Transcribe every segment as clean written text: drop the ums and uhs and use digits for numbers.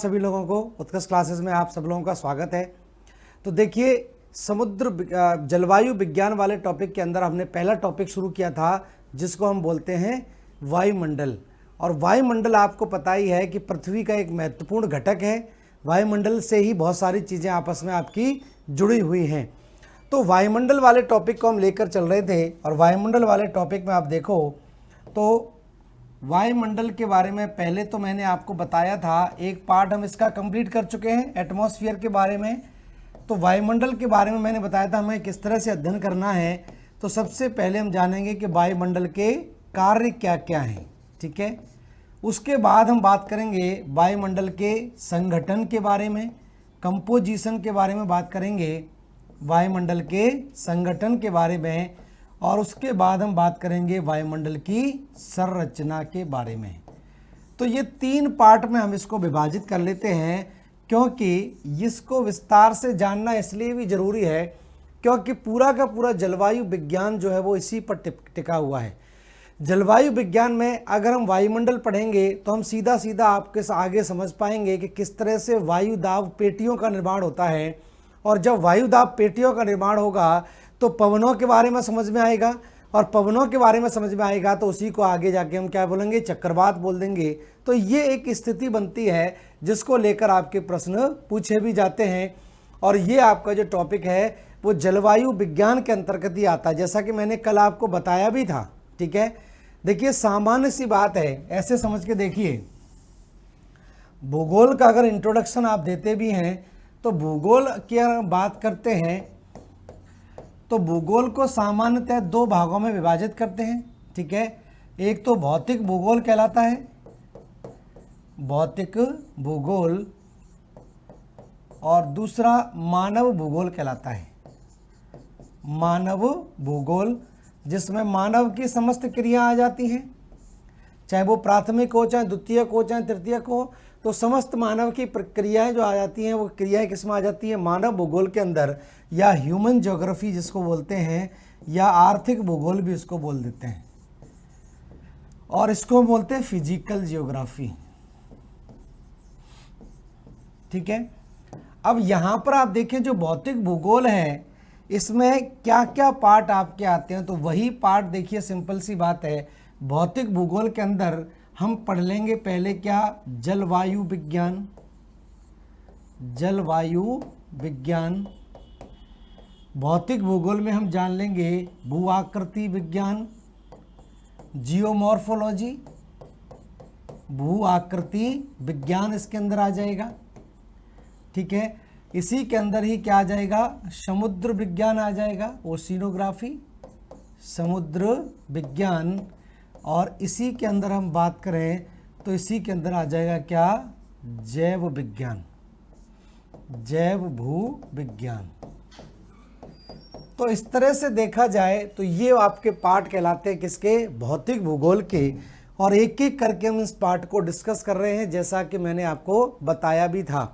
सभी लोगों को उत्कर्ष क्लासेस में आप सब लोगों का स्वागत है। तो देखिए, जलवायु विज्ञान वाले टॉपिक के अंदर हमने पहला टॉपिक शुरू किया था जिसको हम बोलते हैं वायुमंडल। और वायुमंडल आपको पता ही है कि पृथ्वी का एक महत्वपूर्ण घटक है। वायुमंडल से ही बहुत सारी चीज़ें आपस में आपकी जुड़ी हुई हैं। तो वायुमंडल वाले टॉपिक को हम लेकर चल रहे थे और वायुमंडल वाले टॉपिक में आप देखो तो वायुमंडल के बारे में पहले तो मैंने आपको बताया था, एक पार्ट हम इसका कंप्लीट कर चुके हैं एटमॉस्फेयर के बारे में। तो वायुमंडल के बारे में मैंने बताया था हमें किस तरह से अध्ययन करना है। तो सबसे पहले हम जानेंगे कि वायुमंडल के कार्य क्या क्या हैं, ठीक है। उसके बाद हम बात करेंगे वायुमंडल के संगठन के बारे में, कंपोजिशन के बारे में बात करेंगे, वायुमंडल के संगठन के बारे में, और उसके बाद हम बात करेंगे वायुमंडल की संरचना के बारे में। तो ये 3 पार्ट में हम इसको विभाजित कर लेते हैं, क्योंकि इसको विस्तार से जानना इसलिए भी ज़रूरी है क्योंकि पूरा का पूरा जलवायु विज्ञान जो है वो इसी पर टिका हुआ है। जलवायु विज्ञान में अगर हम वायुमंडल पढ़ेंगे तो हम सीधा सीधा आपके आगे समझ पाएंगे कि किस तरह से वायु दाब पेटियों का निर्माण होता है। और जब वायु दाब पेटियों का निर्माण होगा तो पवनों के बारे में समझ में आएगा, और पवनों के बारे में समझ में आएगा तो उसी को आगे जाके हम क्या बोलेंगे, चक्रवात बोल देंगे। तो ये एक स्थिति बनती है जिसको लेकर आपके प्रश्न पूछे भी जाते हैं। और ये आपका जो टॉपिक है वो जलवायु विज्ञान के अंतर्गत ही आता है, जैसा कि मैंने कल आपको बताया भी था, ठीक है। देखिए, सामान्य सी बात है, ऐसे समझ के देखिए, भूगोल का अगर इंट्रोडक्शन आप देते भी हैं तो भूगोल की अगर बात करते हैं तो भूगोल को सामान्यतः 2 भागों में विभाजित करते हैं, ठीक है। एक तो भौतिक भूगोल कहलाता है, भौतिक भूगोल, और दूसरा मानव भूगोल कहलाता है, मानव भूगोल, जिसमें मानव की समस्त क्रिया आ जाती हैं, चाहे वो प्राथमिक हो, चाहे द्वितीयक हो, चाहे तृतीयक हो। तो समस्त मानव की प्रक्रियाएं जो आ जाती हैं वो क्रियाएं किस में आ जाती हैं, मानव भूगोल के अंदर, या ह्यूमन ज्योग्राफी जिसको बोलते हैं, या आर्थिक भूगोल भी इसको बोल देते हैं, और इसको बोलते हैं फिजिकल ज्योग्राफी, ठीक है। अब यहाँ पर आप देखें जो भौतिक भूगोल है इसमें क्या क्या पार्ट आपके आते हैं। तो वही पार्ट देखिए, सिंपल सी बात है, भौतिक भूगोल के अंदर हम पढ़ लेंगे पहले क्या, जलवायु विज्ञान, जलवायु विज्ञान। भौतिक भूगोल में हम जान लेंगे भू आकृति विज्ञान, जियोमॉर्फोलॉजी, भू आकृति विज्ञान इसके अंदर आ जाएगा, ठीक है। इसी के अंदर ही क्या आ जाएगा, समुद्र विज्ञान आ जाएगा, ओशिनोग्राफी, समुद्र विज्ञान। और इसी के अंदर हम बात करें तो इसी के अंदर आ जाएगा क्या, जैव विज्ञान, जैव भू विज्ञान। तो इस तरह से देखा जाए तो ये आपके पार्ट कहलाते हैं किसके, भौतिक भूगोल के। और एक एक करके हम इस पार्ट को डिस्कस कर रहे हैं, जैसा कि मैंने आपको बताया भी था।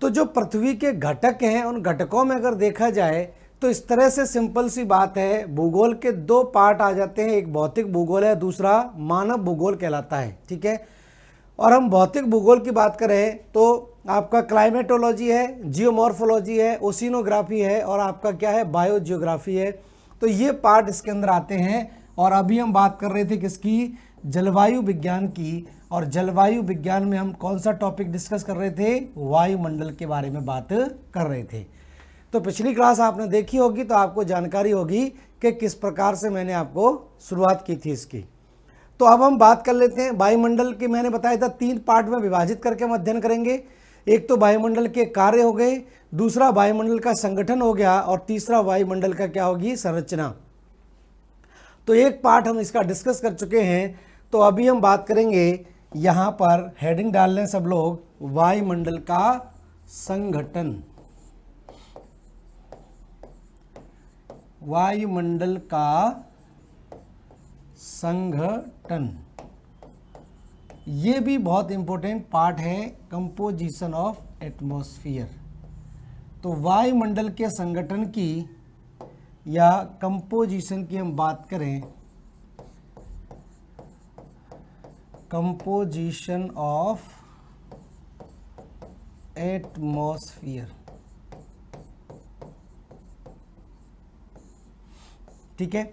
तो जो पृथ्वी के घटक हैं उन घटकों में अगर देखा जाए तो इस तरह से सिंपल सी बात है, भूगोल के 2 पार्ट आ जाते हैं, एक भौतिक भूगोल है, दूसरा मानव भूगोल कहलाता है, ठीक है। और हम भौतिक भूगोल की बात करें तो आपका क्लाइमेटोलॉजी है, जियोमॉर्फोलॉजी है, ओशिनोग्राफी है, और आपका क्या है, बायोजियोग्राफी है। तो ये पार्ट इसके अंदर आते हैं। और अभी हम बात कर रहे थे किसकी, जलवायु विज्ञान की। और जलवायु विज्ञान में हम कौन सा टॉपिक डिस्कस कर रहे थे, वायुमंडल के बारे में बात कर रहे थे। तो पिछली क्लास आपने देखी होगी तो आपको जानकारी होगी कि किस प्रकार से मैंने आपको शुरुआत की थी इसकी। तो अब हम बात कर लेते हैं वायुमंडल की। मैंने बताया था 3 पार्ट में विभाजित करके हम अध्ययन करेंगे। एक तो वायुमंडल के कार्य हो गए, दूसरा वायुमंडल का संगठन हो गया, और तीसरा वायुमंडल का क्या होगी, संरचना। तो एक पार्ट हम इसका डिस्कस कर चुके हैं। तो अभी हम बात करेंगे, यहाँ पर हेडिंग डाल लें सब लोग, वायुमंडल का संगठन, वायुमंडल का संगठन। ये भी बहुत इंपॉर्टेंट पार्ट है, कंपोजिशन ऑफ एटमॉस्फेयर। तो वायुमंडल के संगठन की या कंपोजिशन की हम बात करें, कंपोजिशन ऑफ एटमॉस्फेयर। ठीक है,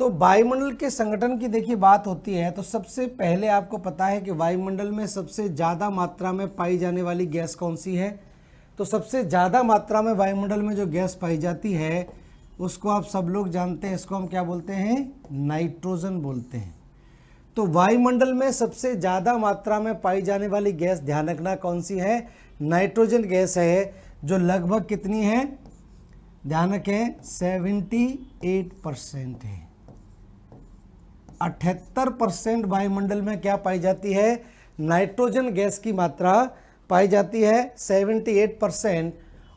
तो वायुमंडल के संगठन की देखिए बात होती है तो सबसे पहले आपको पता है कि वायुमंडल में सबसे ज़्यादा मात्रा में पाई जाने वाली गैस कौन सी है। तो सबसे ज़्यादा मात्रा में वायुमंडल में जो गैस पाई जाती है उसको आप सब लोग जानते हैं, इसको हम क्या बोलते हैं, नाइट्रोजन बोलते हैं। तो वायुमंडल में सबसे ज़्यादा मात्रा में पाई जाने वाली गैस ध्यान रखना कौन सी है, नाइट्रोजन गैस है, जो लगभग कितनी है, ध्यान रखें 78% है। 78% वायुमंडल में क्या पाई जाती है, नाइट्रोजन गैस की मात्रा पाई जाती है 78%।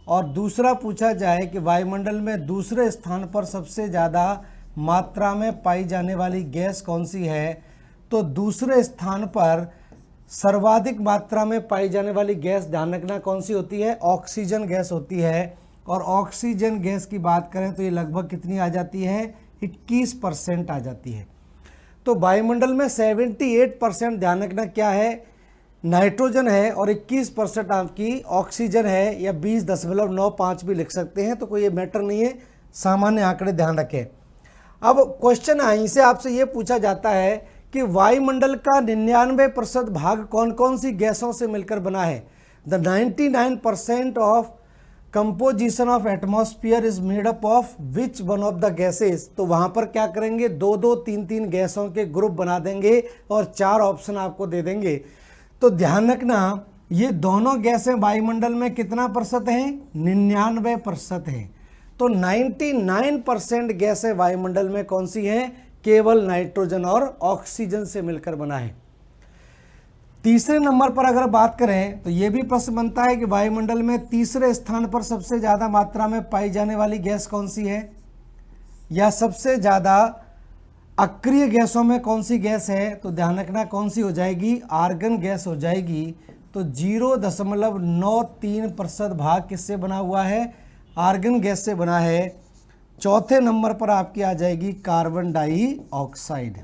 और दूसरा पूछा जाए कि वायुमंडल में दूसरे स्थान पर सबसे ज़्यादा मात्रा में पाई जाने वाली गैस कौन सी है, तो दूसरे स्थान पर सर्वाधिक मात्रा में पाई जाने वाली गैस ध्यान रखना कौन सी होती है, ऑक्सीजन गैस होती है। और ऑक्सीजन गैस की बात करें तो ये लगभग कितनी आ जाती है, 21% आ जाती है। तो वायुमंडल में 78% ध्यान रखना क्या है, नाइट्रोजन है, और 21% आपकी ऑक्सीजन है, या 20.95 भी लिख सकते हैं, तो कोई ये मैटर नहीं है, सामान्य आंकड़े ध्यान रखें। अब क्वेश्चन यहीं से आपसे ये पूछा जाता है कि वायुमंडल का 99% भाग कौन कौन सी गैसों से मिलकर बना है। The 99% of composition of atmosphere is made up of which one of the gases. तो वहां पर क्या करेंगे, 2-2, 3-3 गैसों के ग्रुप बना देंगे और 4 ऑप्शन आपको दे देंगे। तो ध्यान रखना ये दोनों गैसें वायुमंडल में कितना प्रतिशत हैं, 99% हैं। तो 99% गैसें वायुमंडल में कौन सी हैं, केवल नाइट्रोजन और ऑक्सीजन से मिलकर बना है। तीसरे नंबर पर अगर बात करें तो यह भी प्रश्न बनता है कि वायुमंडल में तीसरे स्थान पर सबसे ज़्यादा मात्रा में पाई जाने वाली गैस कौन सी है, या सबसे ज़्यादा अक्रिय गैसों में कौन सी गैस है। तो ध्यान रखना कौन सी हो जाएगी, आर्गन गैस हो जाएगी। तो 0.93% भाग किससे बना हुआ है, आर्गन गैस से बना है। चौथे नंबर पर आपकी आ जाएगी कार्बन डाइऑक्साइड।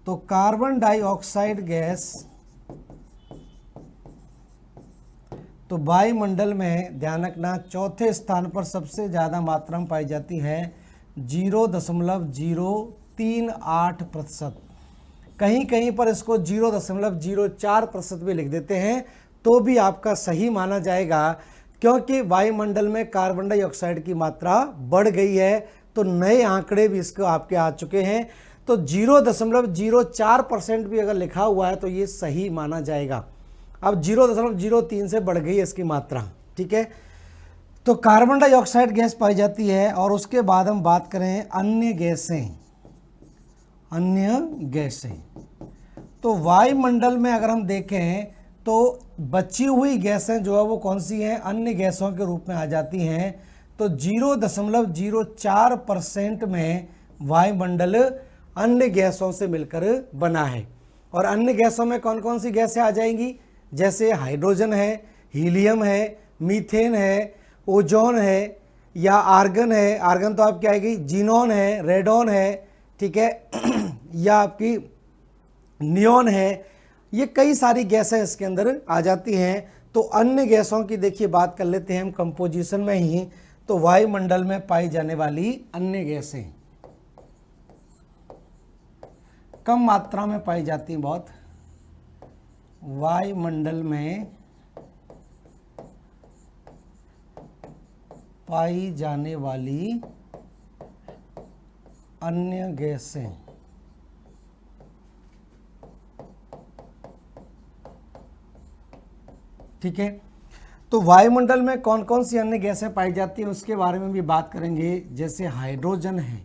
तो कार्बन डाइऑक्साइड गैस तो वायुमंडल में ध्यान रखना चौथे स्थान पर सबसे ज़्यादा मात्रा में पाई जाती है, 0.038%। कहीं कहीं पर इसको 0.04% भी लिख देते हैं तो भी आपका सही माना जाएगा, क्योंकि वायुमंडल में कार्बन डाइऑक्साइड की मात्रा बढ़ गई है। तो नए आंकड़े भी इसको आपके आ चुके हैं। तो 0.04% भी अगर लिखा हुआ है तो ये सही माना जाएगा। अब 0.03 से बढ़ गई है इसकी मात्रा। ठीक है, तो कार्बन डाइऑक्साइड गैस पाई जाती है। और उसके बाद हम बात करें अन्य गैसें। अन्य गैसें तो वायुमंडल में अगर हम देखें तो बची हुई गैसें जो है वो कौन सी हैं, अन्य गैसों के रूप में आ जाती हैं। तो 0.04% में वायुमंडल अन्य गैसों से मिलकर बना है। और अन्य गैसों में कौन कौन सी गैसें आ जाएंगी, जैसे हाइड्रोजन है, हीलियम है, मीथेन है, ओजोन है, या आर्गन है। आर्गन तो आपकी आएगी, जीनोन है, रेडोन है, ठीक है या आपकी नियोन है। ये कई सारी गैसें इसके अंदर आ जाती हैं। तो अन्य गैसों की देखिए बात कर लेते हैं हम कंपोजिशन में ही। तो वायुमंडल में पाई जाने वाली अन्य गैसें कम मात्रा में पाई जाती हैं, बहुत। वायुमंडल में पाई जाने वाली अन्य गैसें ठीक है। तो वायुमंडल में कौन कौन सी अन्य गैसें पाई जाती हैं उसके बारे में भी बात करेंगे। जैसे हाइड्रोजन है,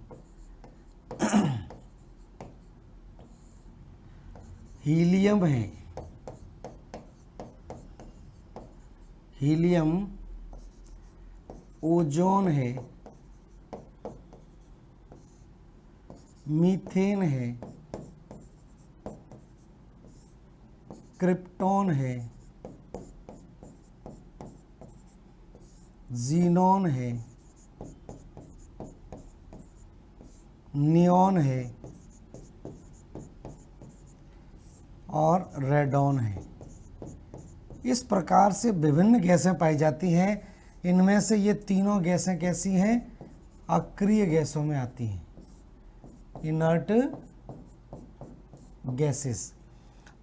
हीलियम है, हीलियम, ओजोन है, मीथेन है, क्रिप्टॉन है, जीनोन है, नियोन है, और रेडॉन है। इस प्रकार से विभिन्न गैसें पाई जाती हैं। इनमें से ये तीनों गैसें कैसी हैं? अक्रिय गैसों में आती हैं, इनर्ट गैसेस।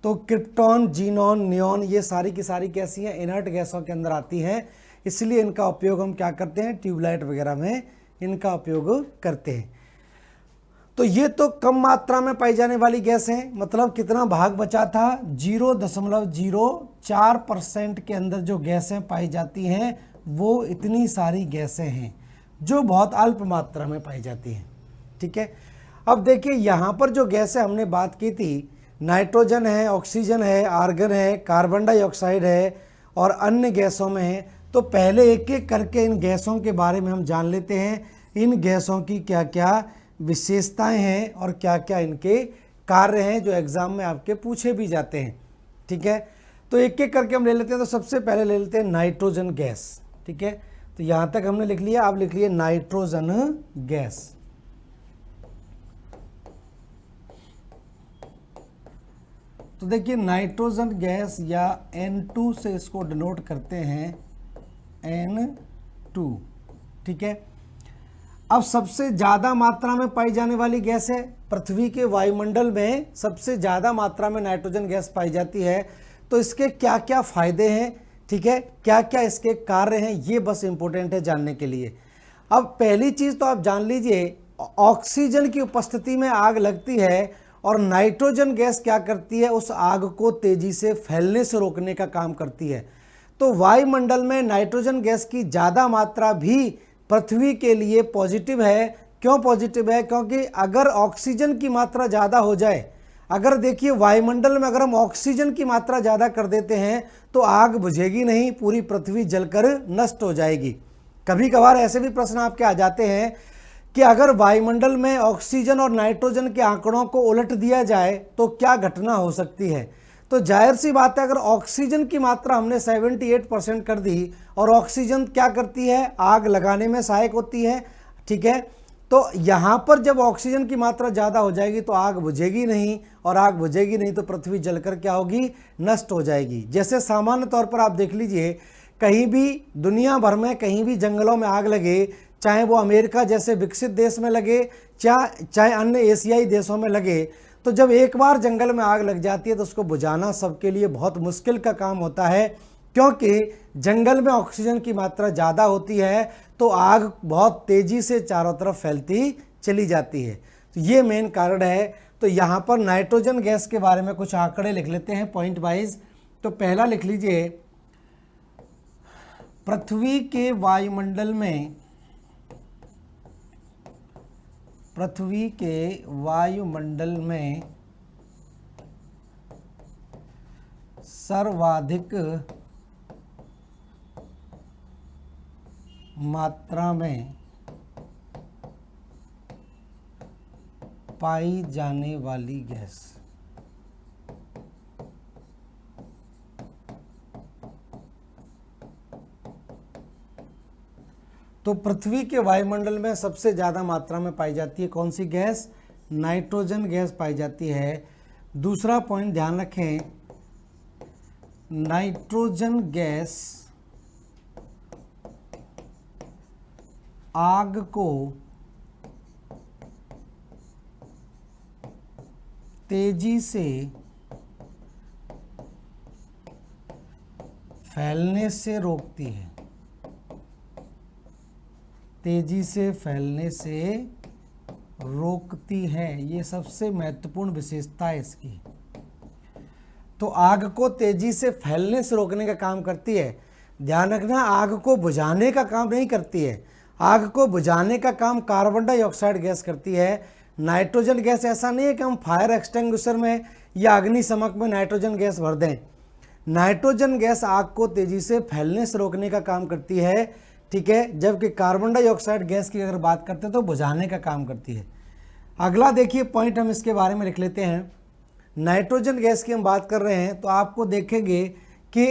तो क्रिप्टॉन, जीनॉन, नियॉन ये सारी की सारी कैसी हैं? इनर्ट गैसों के अंदर आती हैं। इसलिए इनका उपयोग हम क्या करते हैं? ट्यूबलाइट वगैरह में इनका उपयोग करते हैं। तो ये तो कम मात्रा में पाई जाने वाली गैस है। मतलब कितना भाग बचा था? 0.04% के अंदर जो गैसें पाई जाती हैं वो इतनी सारी गैसें हैं जो बहुत अल्प मात्रा में पाई जाती हैं। ठीक है, अब देखिए यहाँ पर जो गैसें हमने बात की थी, नाइट्रोजन है, ऑक्सीजन है, आर्गन है, कार्बन डाइऑक्साइड है और अन्य गैसों में है। तो पहले एक एक करके इन गैसों के बारे में हम जान लेते हैं। इन गैसों की क्या क्या विशेषताएं हैं और क्या क्या इनके कार्य हैं जो एग्जाम में आपके पूछे भी जाते हैं। ठीक है, तो एक एक करके हम ले लेते हैं। तो सबसे पहले ले लेते हैं नाइट्रोजन गैस। ठीक है, तो यहाँ तक हमने लिख लिया, आप लिख लिए नाइट्रोजन गैस। तो देखिए नाइट्रोजन गैस या N2 से इसको डिनोट करते हैं, N2। ठीक है, अब सबसे ज़्यादा मात्रा में पाई जाने वाली गैस है, पृथ्वी के वायुमंडल में सबसे ज़्यादा मात्रा में नाइट्रोजन गैस पाई जाती है। तो इसके क्या क्या फायदे हैं? ठीक है, क्या क्या इसके कार्य हैं, ये बस इंपॉर्टेंट है जानने के लिए। अब पहली चीज़ तो आप जान लीजिए, ऑक्सीजन की उपस्थिति में आग लगती है और नाइट्रोजन गैस क्या करती है? उस आग को तेजी से फैलने से रोकने का काम करती है। तो वायुमंडल में नाइट्रोजन गैस की ज़्यादा मात्रा भी पृथ्वी के लिए पॉजिटिव है। क्यों पॉजिटिव है? क्योंकि अगर ऑक्सीजन की मात्रा ज़्यादा हो जाए, अगर देखिए वायुमंडल में अगर हम ऑक्सीजन की मात्रा ज़्यादा कर देते हैं तो आग बुझेगी नहीं, पूरी पृथ्वी जलकर नष्ट हो जाएगी। कभी कभार ऐसे भी प्रश्न आपके आ जाते हैं कि अगर वायुमंडल में ऑक्सीजन और नाइट्रोजन के आंकड़ों को उलट दिया जाए तो क्या घटना हो सकती है? तो जाहिर सी बात है, अगर ऑक्सीजन की मात्रा हमने 78% कर दी, और ऑक्सीजन क्या करती है? आग लगाने में सहायक होती है। ठीक है, तो यहाँ पर जब ऑक्सीजन की मात्रा ज़्यादा हो जाएगी तो आग बुझेगी नहीं, और आग बुझेगी नहीं तो पृथ्वी जलकर क्या होगी? नष्ट हो जाएगी। जैसे सामान्य तौर पर आप देख लीजिए, कहीं भी दुनिया भर में कहीं भी जंगलों में आग लगे, चाहे वो अमेरिका जैसे विकसित देश में लगे चाहे अन्य एशियाई देशों में लगे, तो जब एक बार जंगल में आग लग जाती है तो उसको बुझाना सबके लिए बहुत मुश्किल का काम होता है, क्योंकि जंगल में ऑक्सीजन की मात्रा ज़्यादा होती है तो आग बहुत तेज़ी से चारों तरफ फैलती चली जाती है। तो ये मेन कारण है। तो यहाँ पर नाइट्रोजन गैस के बारे में कुछ आंकड़े लिख लेते हैं पॉइंट वाइज। तो पहला लिख लीजिए, पृथ्वी के वायुमंडल में सर्वाधिक मात्रा में पाई जाने वाली गैस तो पृथ्वी के वायुमंडल में सबसे ज़्यादा मात्रा में पाई जाती है कौन सी गैस? नाइट्रोजन गैस पाई जाती है। दूसरा पॉइंट ध्यान रखें, नाइट्रोजन गैस आग को तेजी से फैलने से रोकती है। तेजी से फैलने से रोकती है, ये सबसे महत्वपूर्ण विशेषता है इसकी। तो आग को तेजी से फैलने से रोकने का काम करती है। ध्यान रखना, आग को बुझाने का काम नहीं करती है। आग को बुझाने का काम कार्बन डाइऑक्साइड गैस करती है। नाइट्रोजन गैस ऐसा नहीं है कि हम फायर एक्सटिंग्विशर में या अग्निशमक में नाइट्रोजन गैस भर दें। नाइट्रोजन गैस आग को तेजी से फैलने से रोकने का काम करती है। ठीक है, जबकि कार्बन डाइऑक्साइड गैस की अगर बात करते हैं तो बुझाने का काम करती है। अगला देखिए पॉइंट हम इसके बारे में लिख लेते हैं। नाइट्रोजन गैस की हम बात कर रहे हैं तो आपको देखेंगे कि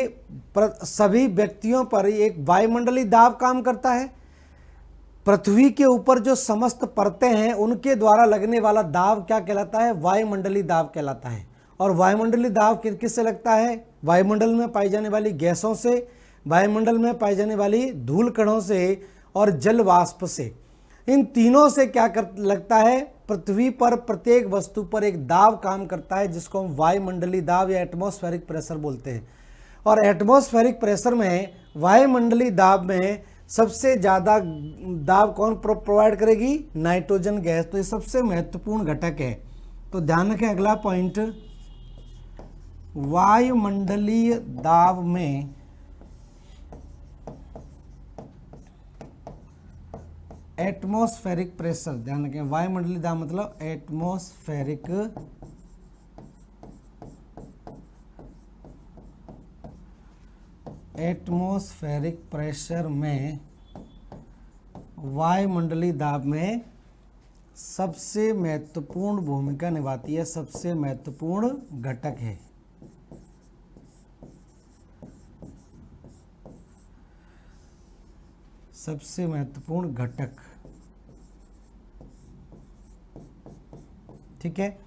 सभी व्यक्तियों पर एक वायुमंडलीय दाब काम करता है। पृथ्वी के ऊपर जो समस्त परतें हैं उनके द्वारा लगने वाला दाब क्या कहलाता है? वायुमंडलीय दाब कहलाता है। और वायुमंडलीय दाब किससे लगता है? वायुमंडल में पाई जाने वाली गैसों से, वायुमंडल में पाई जाने वाली धूल कणों से और जल वाष्प से। इन तीनों से क्या लगता है? पृथ्वी पर प्रत्येक वस्तु पर एक दाब काम करता है जिसको हम वायुमंडलीय दाब या एटमॉस्फेरिक प्रेशर बोलते हैं। और एटमॉस्फेरिक प्रेशर में, वायुमंडलीय दाब में सबसे ज़्यादा दाब कौन प्रोवाइड करेगी? Nitrogen gas. तो ये सबसे महत्वपूर्ण घटक है। तो ध्यान रखें, अगला पॉइंट, वायुमंडलीय दाब में एटमॉस्फेरिक प्रेशर, ध्यान रखें, वायुमंडलीय दाब मतलब एटमॉस्फेरिक प्रेशर में वायुमंडलीय दाब में सबसे महत्वपूर्ण भूमिका निभाती है, सबसे महत्वपूर्ण घटक है। सबसे महत्वपूर्ण घटक, ठीक है।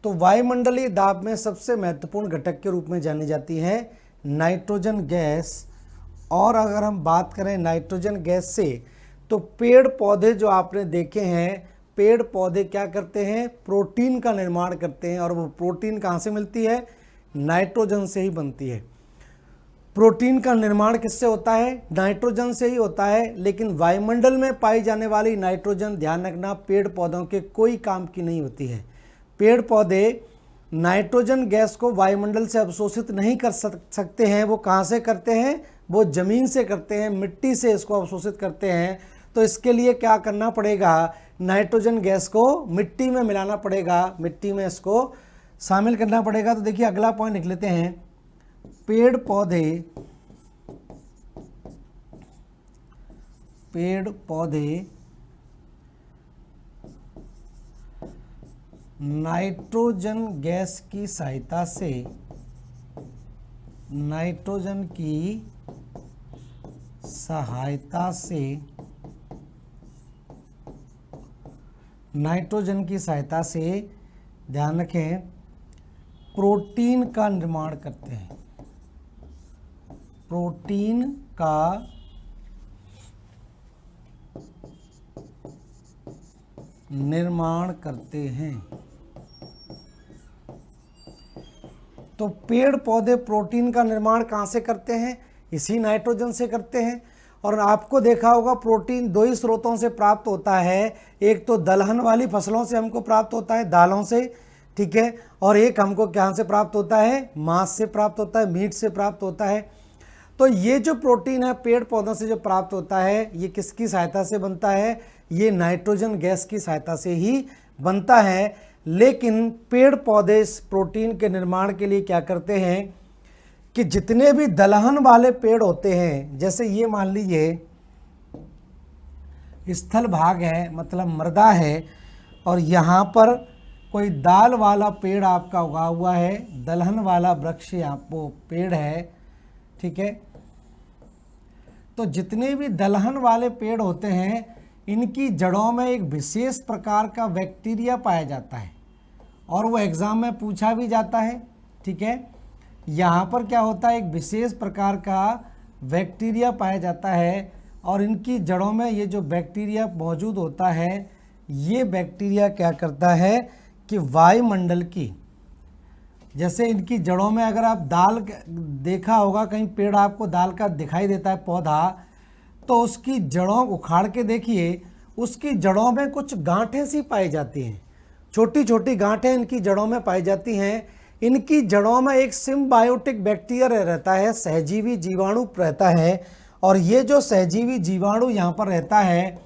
तो वायुमंडलीय दाब में सबसे महत्वपूर्ण घटक के रूप में जानी जाती है नाइट्रोजन गैस। और अगर हम बात करें नाइट्रोजन गैस से, तो पेड़ पौधे जो आपने देखे हैं, पेड़ पौधे क्या करते हैं? प्रोटीन का निर्माण करते हैं। और वो प्रोटीन कहाँ से मिलती है? नाइट्रोजन से ही बनती है। प्रोटीन का निर्माण किससे होता है? नाइट्रोजन से ही होता है। लेकिन वायुमंडल में पाई जाने वाली नाइट्रोजन, ध्यान रखना, पेड़ पौधों के कोई काम की नहीं होती है। पेड़ पौधे नाइट्रोजन गैस को वायुमंडल से अवशोषित नहीं कर सकते हैं। वो कहाँ से करते हैं? वो जमीन से करते हैं, मिट्टी से इसको अवशोषित करते हैं। तो इसके लिए क्या करना पड़ेगा? नाइट्रोजन गैस को मिट्टी में मिलाना पड़ेगा, मिट्टी में इसको शामिल करना पड़ेगा। तो देखिए अगला पॉइंट लिख लेते हैं, पेड़ पौधे नाइट्रोजन गैस की सहायता से, नाइट्रोजन की सहायता से ध्यान रखें, प्रोटीन का निर्माण करते हैं। प्रोटीन का निर्माण करते हैं। तो पेड़ पौधे प्रोटीन का निर्माण कहाँ से करते हैं? इसी नाइट्रोजन से करते हैं। और आपको देखा होगा प्रोटीन दो ही स्रोतों से प्राप्त होता है। एक तो दलहन वाली फसलों से हमको प्राप्त होता है, दालों से, ठीक है। और एक हमको कहाँ से प्राप्त होता है? मांस से प्राप्त होता है, मीट से प्राप्त होता है। तो ये जो प्रोटीन है पेड़ पौधों से जो प्राप्त होता है, ये किसकी सहायता से बनता है? ये नाइट्रोजन गैस की सहायता से ही बनता है। लेकिन पेड़ पौधे इस प्रोटीन के निर्माण के लिए क्या करते हैं कि जितने भी दलहन वाले पेड़ होते हैं, जैसे ये मान लीजिए स्थल भाग है, मतलब मृदा है, और यहाँ पर कोई दाल वाला पेड़ आपका उगा हुआ है, दलहन वाला वृक्ष यहाँ वो पेड़ है, ठीक है। तो जितने भी दलहन वाले पेड़ होते हैं, इनकी जड़ों में एक विशेष प्रकार का बैक्टीरिया पाया जाता है और वो एग्जाम में पूछा भी जाता है, ठीक है। यहाँ पर क्या होता है? एक विशेष प्रकार का बैक्टीरिया पाया जाता है और इनकी जड़ों में ये जो बैक्टीरिया मौजूद होता है, ये बैक्टीरिया क्या करता है कि वायुमंडल की, जैसे इनकी जड़ों में अगर आप दाल देखा होगा, कहीं पेड़ आपको दाल का दिखाई देता है पौधा, तो उसकी जड़ों उखाड़ के देखिए, उसकी जड़ों में कुछ गांठें सी पाई जाती हैं, छोटी छोटी गांठें इनकी जड़ों में पाई जाती हैं। इनकी जड़ों में एक सिम्बायोटिक बैक्टीरिया रहता है, सहजीवी जीवाणु रहता है। और ये जो सहजीवी जीवाणु यहाँ पर रहता है,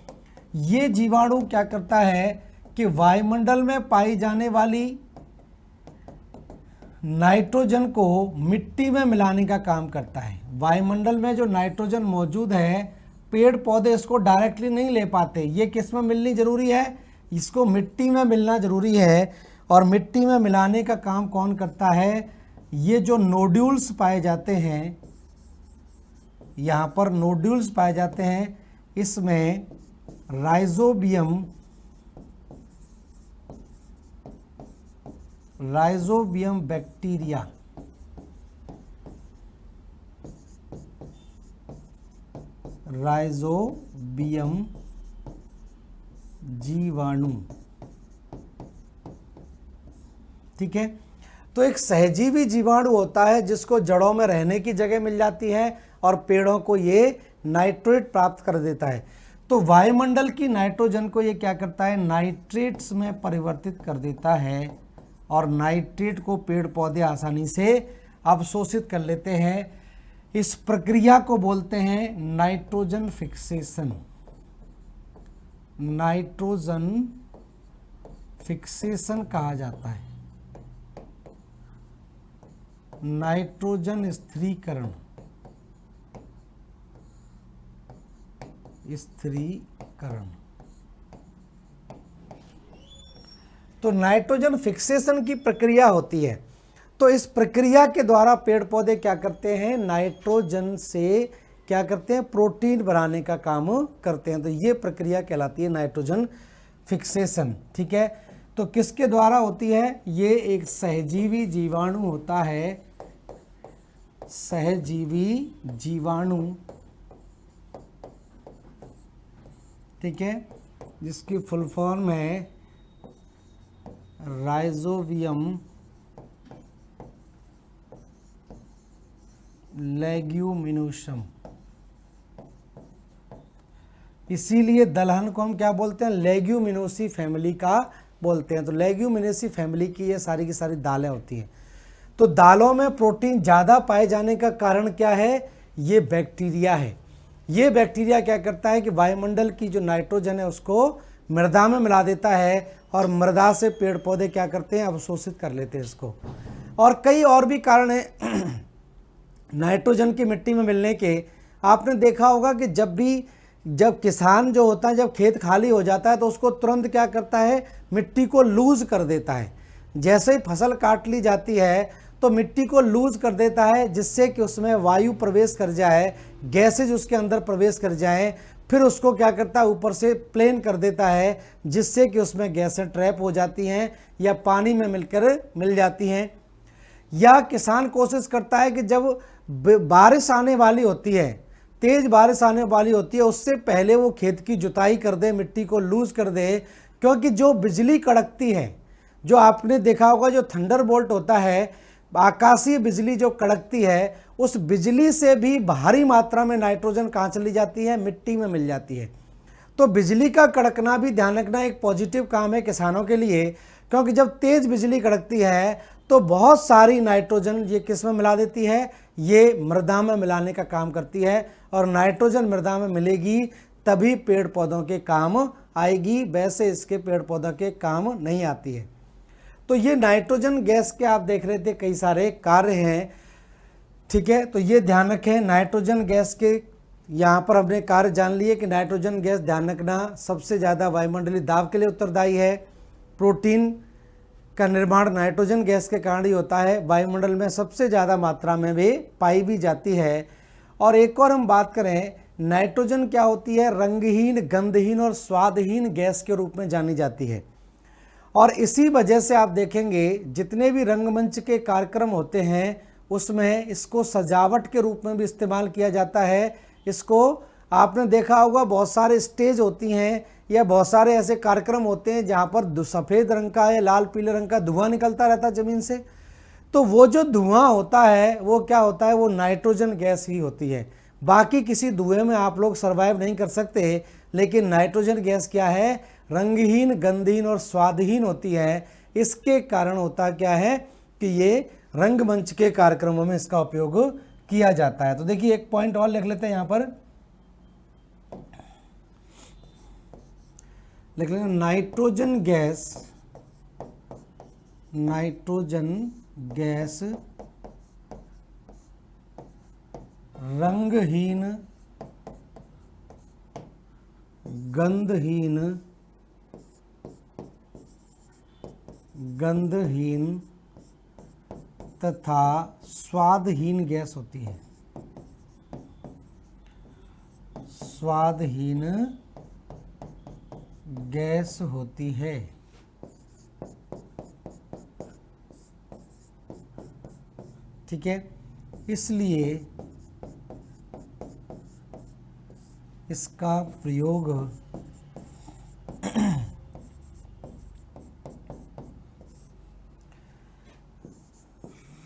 ये जीवाणु क्या करता है कि वायुमंडल में पाई जाने वाली नाइट्रोजन को मिट्टी में मिलाने का काम करता है। वायुमंडल में जो नाइट्रोजन मौजूद है, पेड़ पौधे इसको डायरेक्टली नहीं ले पाते, ये किस में मिलनी जरूरी है? इसको मिट्टी में मिलना जरूरी है। और मिट्टी में मिलाने का काम कौन करता है? ये जो नोड्यूल्स पाए जाते हैं, यहाँ पर नोड्यूल्स पाए जाते हैं, इसमें राइजोबियम राइजोबियम बैक्टीरिया, राइजोबियम जीवाणु, ठीक है। तो एक सहजीवी जीवाणु होता है जिसको जड़ों में रहने की जगह मिल जाती है और पेड़ों को ये नाइट्रेट प्राप्त कर देता है। तो वायुमंडल की नाइट्रोजन को ये क्या करता है, नाइट्रेट्स में परिवर्तित कर देता है और नाइट्रेट को पेड़ पौधे आसानी से अवशोषित कर लेते हैं। इस प्रक्रिया को बोलते हैं नाइट्रोजन फिक्सेशन, नाइट्रोजन फिक्सेशन कहा जाता है, नाइट्रोजन स्थिरीकरण, स्थिरीकरण। तो नाइट्रोजन फिक्सेशन की प्रक्रिया होती है। तो इस प्रक्रिया के द्वारा पेड़ पौधे क्या करते हैं, नाइट्रोजन से क्या करते हैं, प्रोटीन बनाने का काम करते हैं। तो ये प्रक्रिया कहलाती है नाइट्रोजन फिक्सेशन, ठीक है। तो किसके द्वारा होती है, ये एक सहजीवी जीवाणु होता है, सहजीवी जीवाणु, ठीक है, जिसकी फुल फॉर्म है राइजोबियम लेग्यूमिनोसम। इसीलिए दलहन को हम क्या बोलते हैं, लेग्यूमिनोसी फैमिली का बोलते हैं। तो लेग्यूमिनेसी फैमिली की ये सारी की सारी दालें होती हैं। तो दालों में प्रोटीन ज़्यादा पाए जाने का कारण क्या है, ये बैक्टीरिया है। ये बैक्टीरिया क्या करता है कि वायुमंडल की जो नाइट्रोजन है उसको मृदा में मिला देता है और मृदा से पेड़ पौधे क्या करते हैं, अवशोषित कर लेते हैं इसको। और कई और भी कारण हैं नाइट्रोजन की मिट्टी में मिलने के। आपने देखा होगा कि जब किसान जो होता है, जब खेत खाली हो जाता है तो उसको तुरंत क्या करता है, मिट्टी को लूज कर देता है। जैसे ही फसल काट ली जाती है तो मिट्टी को लूज कर देता है, जिससे कि उसमें वायु प्रवेश कर जाए, गैसेज उसके अंदर प्रवेश कर जाएं। फिर उसको क्या करता है, ऊपर से प्लेन कर देता है, जिससे कि उसमें गैसें ट्रैप हो जाती हैं या पानी में मिल जाती हैं। या किसान कोशिश करता है कि जब बारिश आने वाली होती है, तेज बारिश आने वाली होती है, उससे पहले वो खेत की जुताई कर दे, मिट्टी को लूज कर दे। क्योंकि जो बिजली कड़कती है, जो आपने देखा होगा जो थंडरबोल्ट होता है, आकाशीय बिजली जो कड़कती है, उस बिजली से भी भारी मात्रा में नाइट्रोजन कहाँ चली जाती है, मिट्टी में मिल जाती है। तो बिजली का कड़कना भी ध्यान रखना एक पॉजिटिव काम है किसानों के लिए, क्योंकि जब तेज बिजली कड़कती है तो बहुत सारी नाइट्रोजन ये किस में मिला देती है, ये मृदा में मिलाने का काम करती है। और नाइट्रोजन मृदा में मिलेगी तभी पेड़ पौधों के काम आएगी, वैसे इसके पेड़ पौधों के काम नहीं आती है। तो ये नाइट्रोजन गैस के आप देख रहे थे कई सारे कार्य हैं, ठीक है। तो ये ध्यान रखें, नाइट्रोजन गैस के यहाँ पर हमने कार्य जान लिए कि नाइट्रोजन गैस ध्यान रखना सबसे ज़्यादा वायुमंडलीय दाब के लिए उत्तरदायी है। प्रोटीन का निर्माण नाइट्रोजन गैस के कारण ही होता है, वायुमंडल में सबसे ज़्यादा मात्रा में भी पाई भी जाती है। और एक और हम बात करें, नाइट्रोजन क्या होती है, रंगहीन, गंधहीन और स्वादहीन गैस के रूप में जानी जाती है। और इसी वजह से आप देखेंगे जितने भी रंगमंच के कार्यक्रम होते हैं उसमें इसको सजावट के रूप में भी इस्तेमाल किया जाता है। इसको आपने देखा होगा बहुत सारे स्टेज होती हैं या बहुत सारे ऐसे कार्यक्रम होते हैं जहाँ पर सफ़ेद रंग का या लाल पीले रंग का धुआं निकलता रहता है ज़मीन से। तो वो जो धुआं होता है वो क्या होता है, वो नाइट्रोजन गैस ही होती है। बाकी किसी धुएं में आप लोग सर्वाइव नहीं कर सकते, लेकिन नाइट्रोजन गैस क्या है, रंगहीन, गंधहीन और स्वादहीन होती है। इसके कारण होता क्या है कि ये रंगमंच के कार्यक्रमों में इसका उपयोग किया जाता है। तो देखिए एक पॉइंट और लिख लेते हैं, यहाँ पर लिख लेंगे नाइट्रोजन गैस रंगहीन, गंधहीन तथा स्वादहीन गैस होती है। स्वादहीन गैस होती है। ठीक है, इसलिए इसका प्रयोग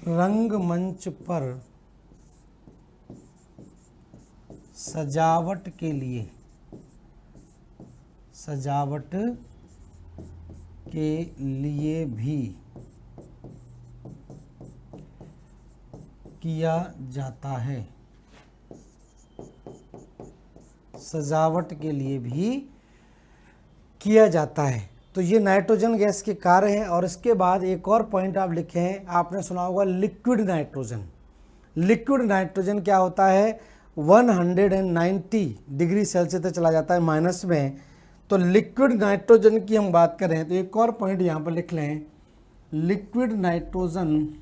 रंगमंच पर सजावट के लिए भी किया जाता है। सजावट के लिए भी किया जाता है। तो ये नाइट्रोजन गैस के कार्य हैं। और इसके बाद एक और पॉइंट आप लिखे हैं, आपने सुना होगा लिक्विड नाइट्रोजन। लिक्विड नाइट्रोजन क्या होता है, 190 डिग्री सेल्सियस तक चला जाता है माइनस में। तो लिक्विड नाइट्रोजन की हम बात करें तो एक और पॉइंट यहाँ पर लिख लें, लिक्विड नाइट्रोजन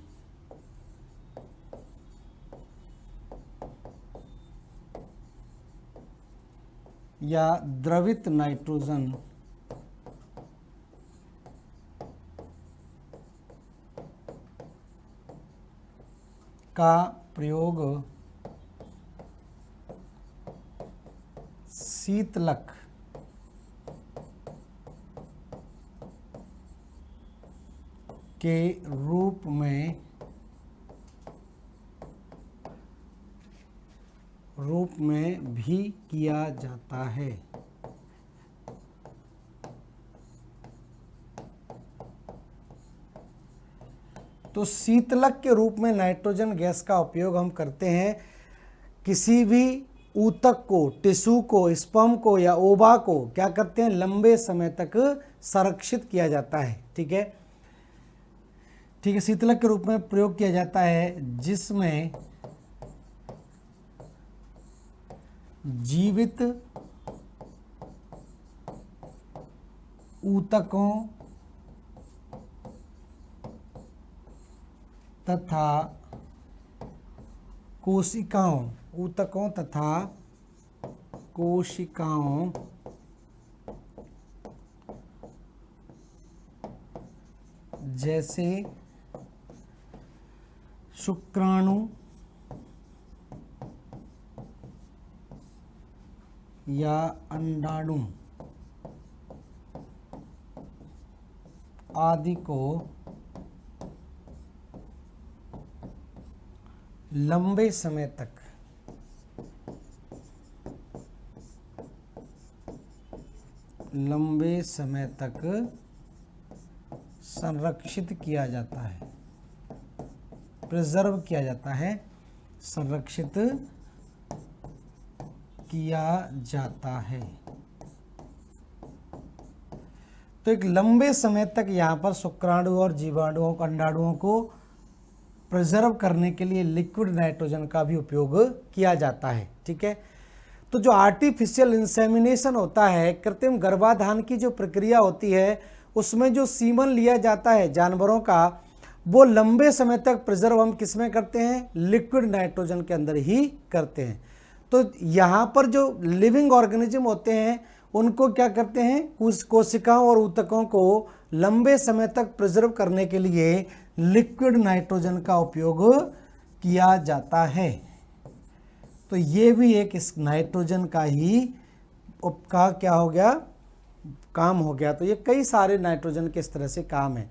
या द्रवित नाइट्रोजन का प्रयोग शीतलक के रूप में भी किया जाता है। तो शीतलक के रूप में नाइट्रोजन गैस का उपयोग हम करते हैं किसी भी ऊतक को, टिश्यू को, स्पर्म को या ओवा को क्या करते हैं, लंबे समय तक संरक्षित किया जाता है। ठीक है, ठीक है, शीतलक के रूप में प्रयोग किया जाता है जिसमें जीवित ऊतकों तथा कोशिकाओं, ऊतकों तथा कोशिकाओं जैसे शुक्राणु या अंडाणु आदि को लंबे समय तक संरक्षित किया जाता है, प्रिजर्व किया जाता है, संरक्षित किया जाता है। तो एक लंबे समय तक यहाँ पर शुक्राणु और जीवाणुओं, अंडाणुओं को प्रिजर्व करने के लिए लिक्विड नाइट्रोजन का भी उपयोग किया जाता है। ठीक है, तो जो आर्टिफिशियल इंसेमिनेशन होता है, कृत्रिम गर्भाधान की जो प्रक्रिया होती है, उसमें जो सीमन लिया जाता है जानवरों का, वो लंबे समय तक प्रिजर्व हम किस में करते हैं, लिक्विड नाइट्रोजन के अंदर ही करते हैं। तो यहाँ पर जो लिविंग ऑर्गेनिज्म होते हैं उनको क्या करते हैं, कुछ कोशिकाओं और ऊतकों को लंबे समय तक प्रिजर्व करने के लिए लिक्विड नाइट्रोजन का उपयोग किया जाता है। तो ये भी एक इस नाइट्रोजन का ही उपका क्या हो गया, काम हो गया। तो ये कई सारे नाइट्रोजन के इस तरह से काम है।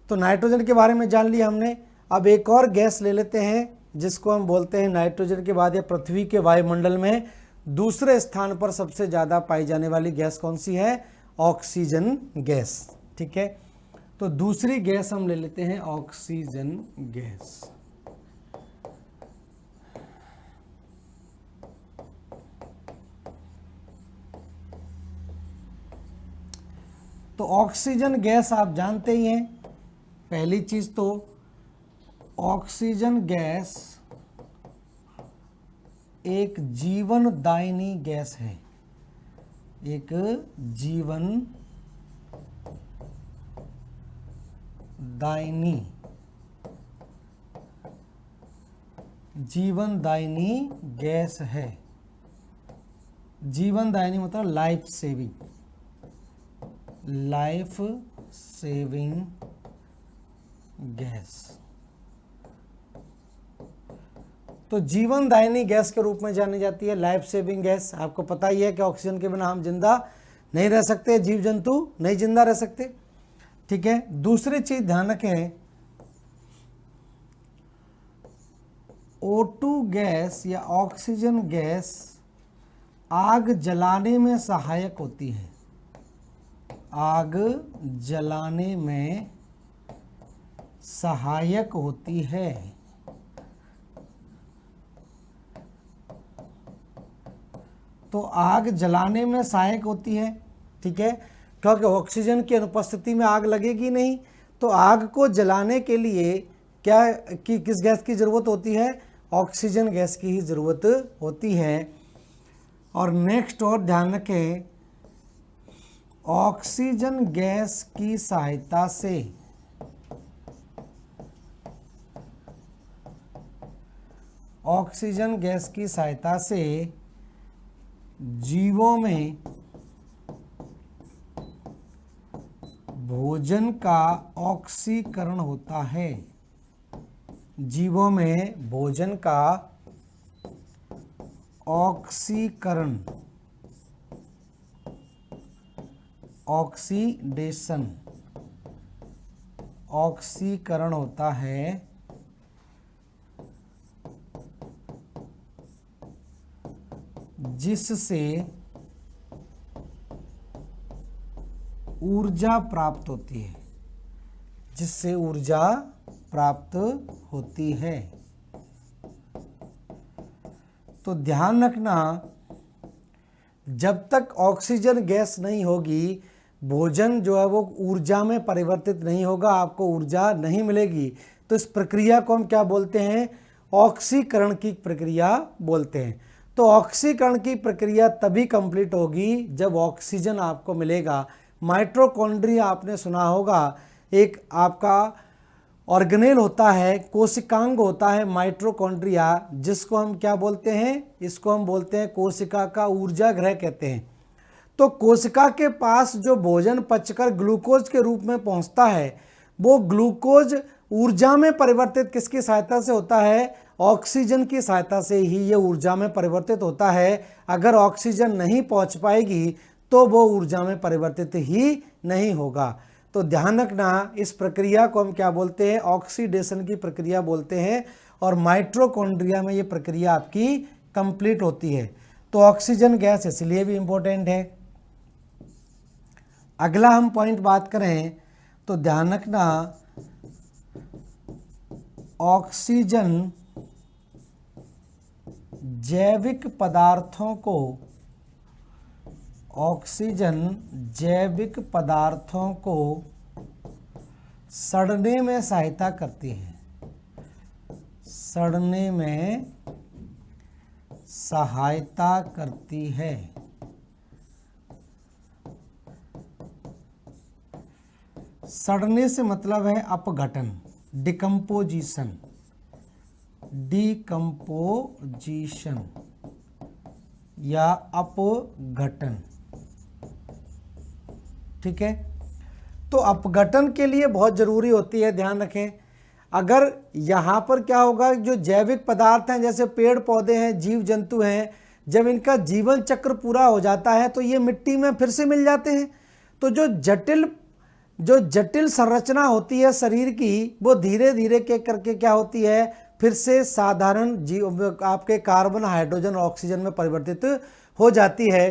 तो नाइट्रोजन के बारे में जान लिया हमने। अब एक और गैस ले लेते हैं जिसको हम बोलते हैं नाइट्रोजन के बाद या पृथ्वी के वायुमंडल में दूसरे स्थान पर सबसे ज़्यादा पाई जाने वाली गैस कौन सी है, ऑक्सीजन गैस। ठीक है, तो दूसरी गैस हम ले लेते हैं ऑक्सीजन गैस। तो ऑक्सीजन गैस आप जानते ही हैं, पहली चीज तो ऑक्सीजन गैस एक जीवनदायिनी गैस है, एक जीवनदायिनी गैस है। जीवनदायिनी मतलब लाइफ सेविंग गैस। तो जीवनदायिनी गैस के रूप में जानी जाती है, लाइफ सेविंग गैस। आपको पता ही है कि ऑक्सीजन के बिना हम जिंदा नहीं रह सकते, जीव जंतु नहीं जिंदा रह सकते। ठीक है, दूसरी चीज ध्यान रखें, O2 गैस या ऑक्सीजन गैस आग जलाने में सहायक होती है, आग जलाने में सहायक होती है। तो आग जलाने में सहायक होती है, ठीक है, क्योंकि ऑक्सीजन की अनुपस्थिति में आग लगेगी नहीं। तो आग को जलाने के लिए क्या किस गैस की ज़रूरत होती है? ऑक्सीजन गैस की ही ज़रूरत होती है। और नेक्स्ट और ध्यान रखें, ऑक्सीजन गैस की सहायता से ऑक्सीजन गैस की सहायता से जीवों में भोजन का ऑक्सीकरण होता है, जीवों में भोजन का ऑक्सीकरण, ऑक्सीडेशन, ऑक्सीकरण होता है, जिससे ऊर्जा प्राप्त होती है, जिससे ऊर्जा प्राप्त होती है। तो ध्यान रखना, जब तक ऑक्सीजन गैस नहीं होगी, भोजन जो है वो ऊर्जा में परिवर्तित नहीं होगा, आपको ऊर्जा नहीं मिलेगी। तो इस प्रक्रिया को हम क्या बोलते हैं? ऑक्सीकरण की प्रक्रिया बोलते हैं। तो ऑक्सीकरण की प्रक्रिया तभी कंप्लीट होगी जब ऑक्सीजन आपको मिलेगा। माइटोकॉन्ड्रिया आपने सुना होगा, एक आपका ऑर्गेनेल होता है, कोशिकांग होता है माइटोकॉन्ड्रिया, जिसको हम क्या बोलते हैं? इसको हम बोलते हैं कोशिका का ऊर्जा गृह कहते हैं। तो कोशिका के पास जो भोजन पचकर ग्लूकोज के रूप में पहुंचता है, वो ग्लूकोज ऊर्जा में परिवर्तित किसकी सहायता से होता है? ऑक्सीजन की सहायता से ही ये ऊर्जा में परिवर्तित होता है। अगर ऑक्सीजन नहीं पहुंच पाएगी तो वो ऊर्जा में परिवर्तित ही नहीं होगा। तो ध्यान रखना, इस प्रक्रिया को हम क्या बोलते हैं? ऑक्सीडेशन की प्रक्रिया बोलते हैं। और माइटोकॉन्ड्रिया में ये प्रक्रिया आपकी कंप्लीट होती है। तो ऑक्सीजन गैस इसलिए भी इंपॉर्टेंट है। अगला हम पॉइंट बात करें तो ध्यान रखना, ऑक्सीजन जैविक पदार्थों को, ऑक्सीजन जैविक पदार्थों को सड़ने में सहायता करती है, सड़ने में सहायता करती है। सड़ने से मतलब है अपघटन, डिकम्पोजिशन, डिकम्पोजिशन या अपघटन। ठीक है, तो अपघटन के लिए बहुत जरूरी होती है, ध्यान रखें। अगर यहाँ पर क्या होगा, जो जैविक पदार्थ हैं जैसे पेड़ पौधे हैं, जीव जंतु हैं, जब इनका जीवन चक्र पूरा हो जाता है तो ये मिट्टी में फिर से मिल जाते हैं। तो जो जटिल संरचना होती है शरीर की, वो धीरे धीरे के करके क्या होती है, फिर से साधारण जीव आपके कार्बन, हाइड्रोजन, ऑक्सीजन में परिवर्तित हो जाती है।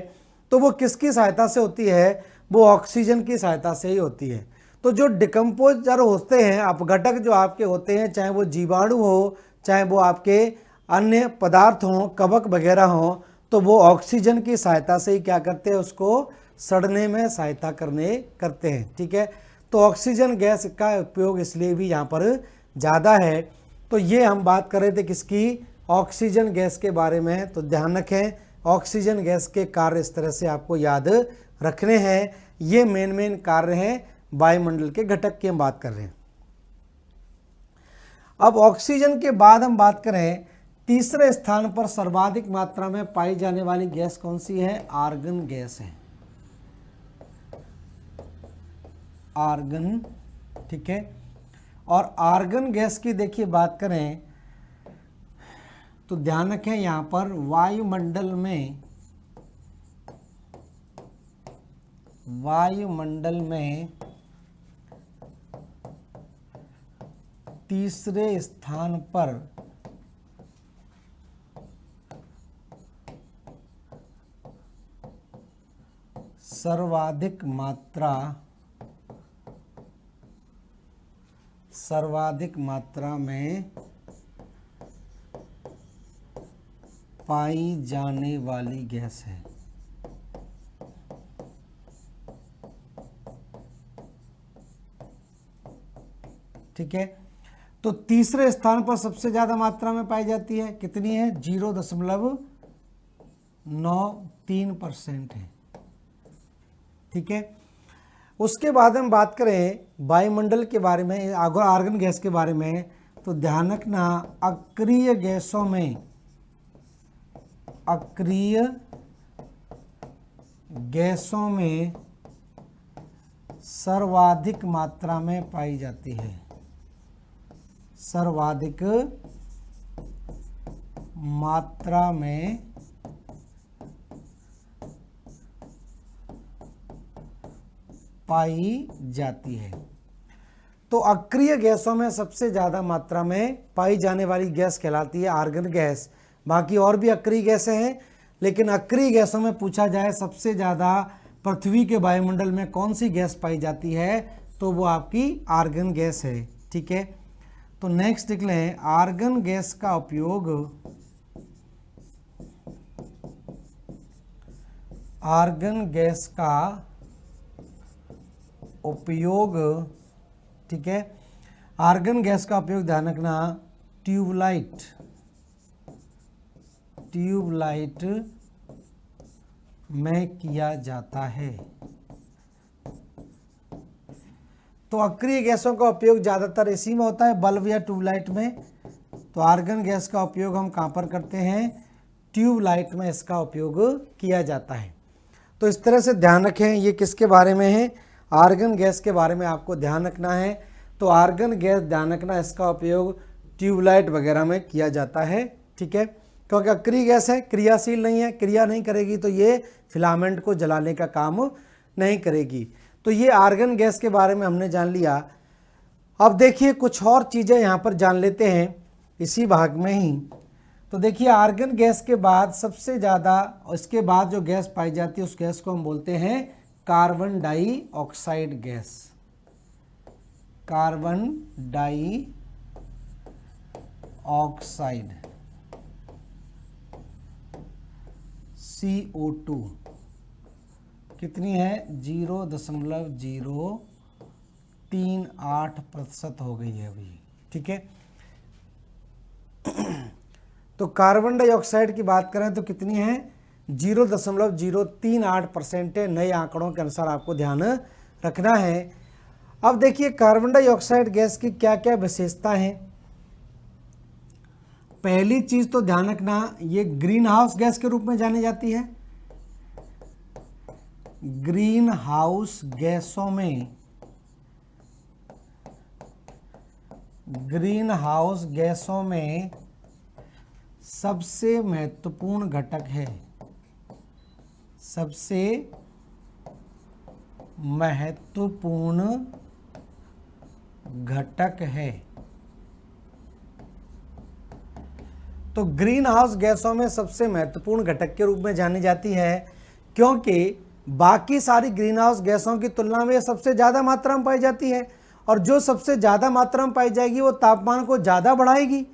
तो वो किसकी सहायता से होती है? वो ऑक्सीजन की सहायता से ही होती है। तो जो डिकम्पोजर होते हैं, अपघटक जो आपके होते हैं, चाहे वो जीवाणु हो, चाहे वो आपके अन्य पदार्थ हों, कवक वगैरह हों, तो वो ऑक्सीजन की सहायता से ही क्या करते हैं? उसको सड़ने में सहायता करते हैं। ठीक है, तो ऑक्सीजन गैस का उपयोग इसलिए भी यहाँ पर ज़्यादा है। तो ये हम बात कर रहे थे किसकी? ऑक्सीजन गैस के बारे में। तो ध्यान रखें, ऑक्सीजन गैस के कार्य इस तरह से आपको याद रखने हैं। ये मेन कार्य हैं वायुमंडल के घटक की हम बात कर रहे हैं। अब ऑक्सीजन के बाद हम बात करें, तीसरे स्थान पर सर्वाधिक मात्रा में पाई जाने वाली गैस कौन सी है? आर्गन गैस है, आर्गन। ठीक है, और आर्गन गैस की देखिए बात करें तो ध्यान रखें यहाँ पर वायुमंडल में तीसरे स्थान पर सर्वाधिक मात्रा में पाई जाने वाली गैस है। ठीक है, तो तीसरे स्थान पर सबसे ज्यादा मात्रा में पाई जाती है, कितनी है? 0.93% है। ठीक है, उसके बाद हम बात करें वायुमंडल के बारे में, आर्गन गैस के बारे में, तो ध्यान रखना अक्रिय गैसों में सर्वाधिक मात्रा में पाई जाती है, सर्वाधिक मात्रा में पाई जाती है। तो अक्रिय गैसों में सबसे ज़्यादा मात्रा में पाई जाने वाली गैस कहलाती है आर्गन गैस। बाकी और भी अक्रिय गैसें हैं, लेकिन अक्रिय गैसों में पूछा जाए सबसे ज़्यादा पृथ्वी के वायुमंडल में कौन सी गैस पाई जाती है, तो वो आपकी आर्गन गैस है। ठीक है, तो नेक्स्ट देख लें, आर्गन गैस का उपयोग, ठीक है, आर्गन गैस का उपयोग ध्यान रखना ट्यूबलाइट में किया जाता है। तो अक्रिय गैसों का उपयोग ज़्यादातर इसी में होता है, बल्ब या ट्यूबलाइट में। तो आर्गन गैस का उपयोग हम कहाँ पर करते हैं? ट्यूबलाइट में इसका उपयोग किया जाता है। तो इस तरह से ध्यान रखें, ये किसके बारे में है? आर्गन गैस के बारे में आपको ध्यान रखना है। तो आर्गन गैस ध्यान रखना, इसका उपयोग ट्यूबलाइट वगैरह में किया जाता है। ठीक है, क्योंकि अक्रिय गैस है, क्रियाशील नहीं है, क्रिया नहीं करेगी तो ये फिलामेंट को जलाने का काम नहीं करेगी। तो ये आर्गन गैस के बारे में हमने जान लिया। अब देखिए कुछ और चीज़ें यहाँ पर जान लेते हैं इसी भाग में ही। तो देखिए आर्गन गैस के बाद सबसे ज़्यादा, इसके बाद जो गैस पाई जाती है उस गैस को हम बोलते हैं carbon dioxide gas. Carbon dioxide CO2 कितनी है? 0.038% हो गई है अभी। ठीक है, तो कार्बन डाइऑक्साइड की बात करें तो कितनी है? 0.038% है। नए आंकड़ों के अनुसार आपको ध्यान रखना है। अब देखिए कार्बन डाइऑक्साइड गैस की क्या क्या विशेषता है। पहली चीज तो ध्यान रखना, ये ग्रीन हाउस गैस के रूप में जानी जाती है। ग्रीन हाउस गैसों में सबसे महत्वपूर्ण घटक है, सबसे महत्वपूर्ण घटक है। तो ग्रीन हाउस गैसों में सबसे महत्वपूर्ण घटक के रूप में जानी जाती है, क्योंकि बाकी सारी ग्रीन हाउस गैसों की तुलना में सबसे ज़्यादा मात्रा में पाई जाती है, और जो सबसे ज़्यादा मात्रा में पाई जाएगी वो तापमान को ज़्यादा बढ़ाएगी।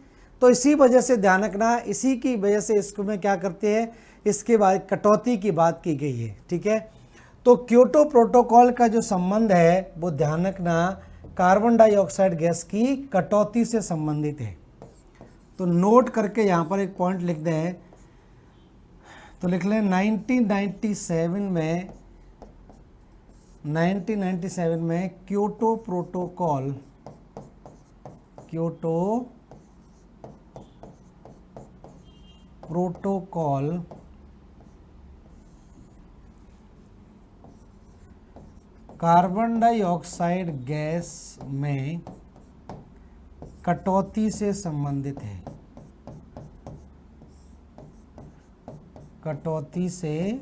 तो इसी वजह से ध्यान रखना, इसी की वजह से इसको में क्या करते हैं, इसके बाद कटौती की बात की गई है। ठीक है, तो क्योटो प्रोटोकॉल का जो संबंध है वो ध्यान रखना कार्बन डाइऑक्साइड गैस की कटौती से संबंधित है। तो नोट करके यहाँ पर एक पॉइंट लिख दें, तो लिख लें 1997 में Kyoto protocol carbon dioxide gas में कटौती से संबंधित है। कटौती से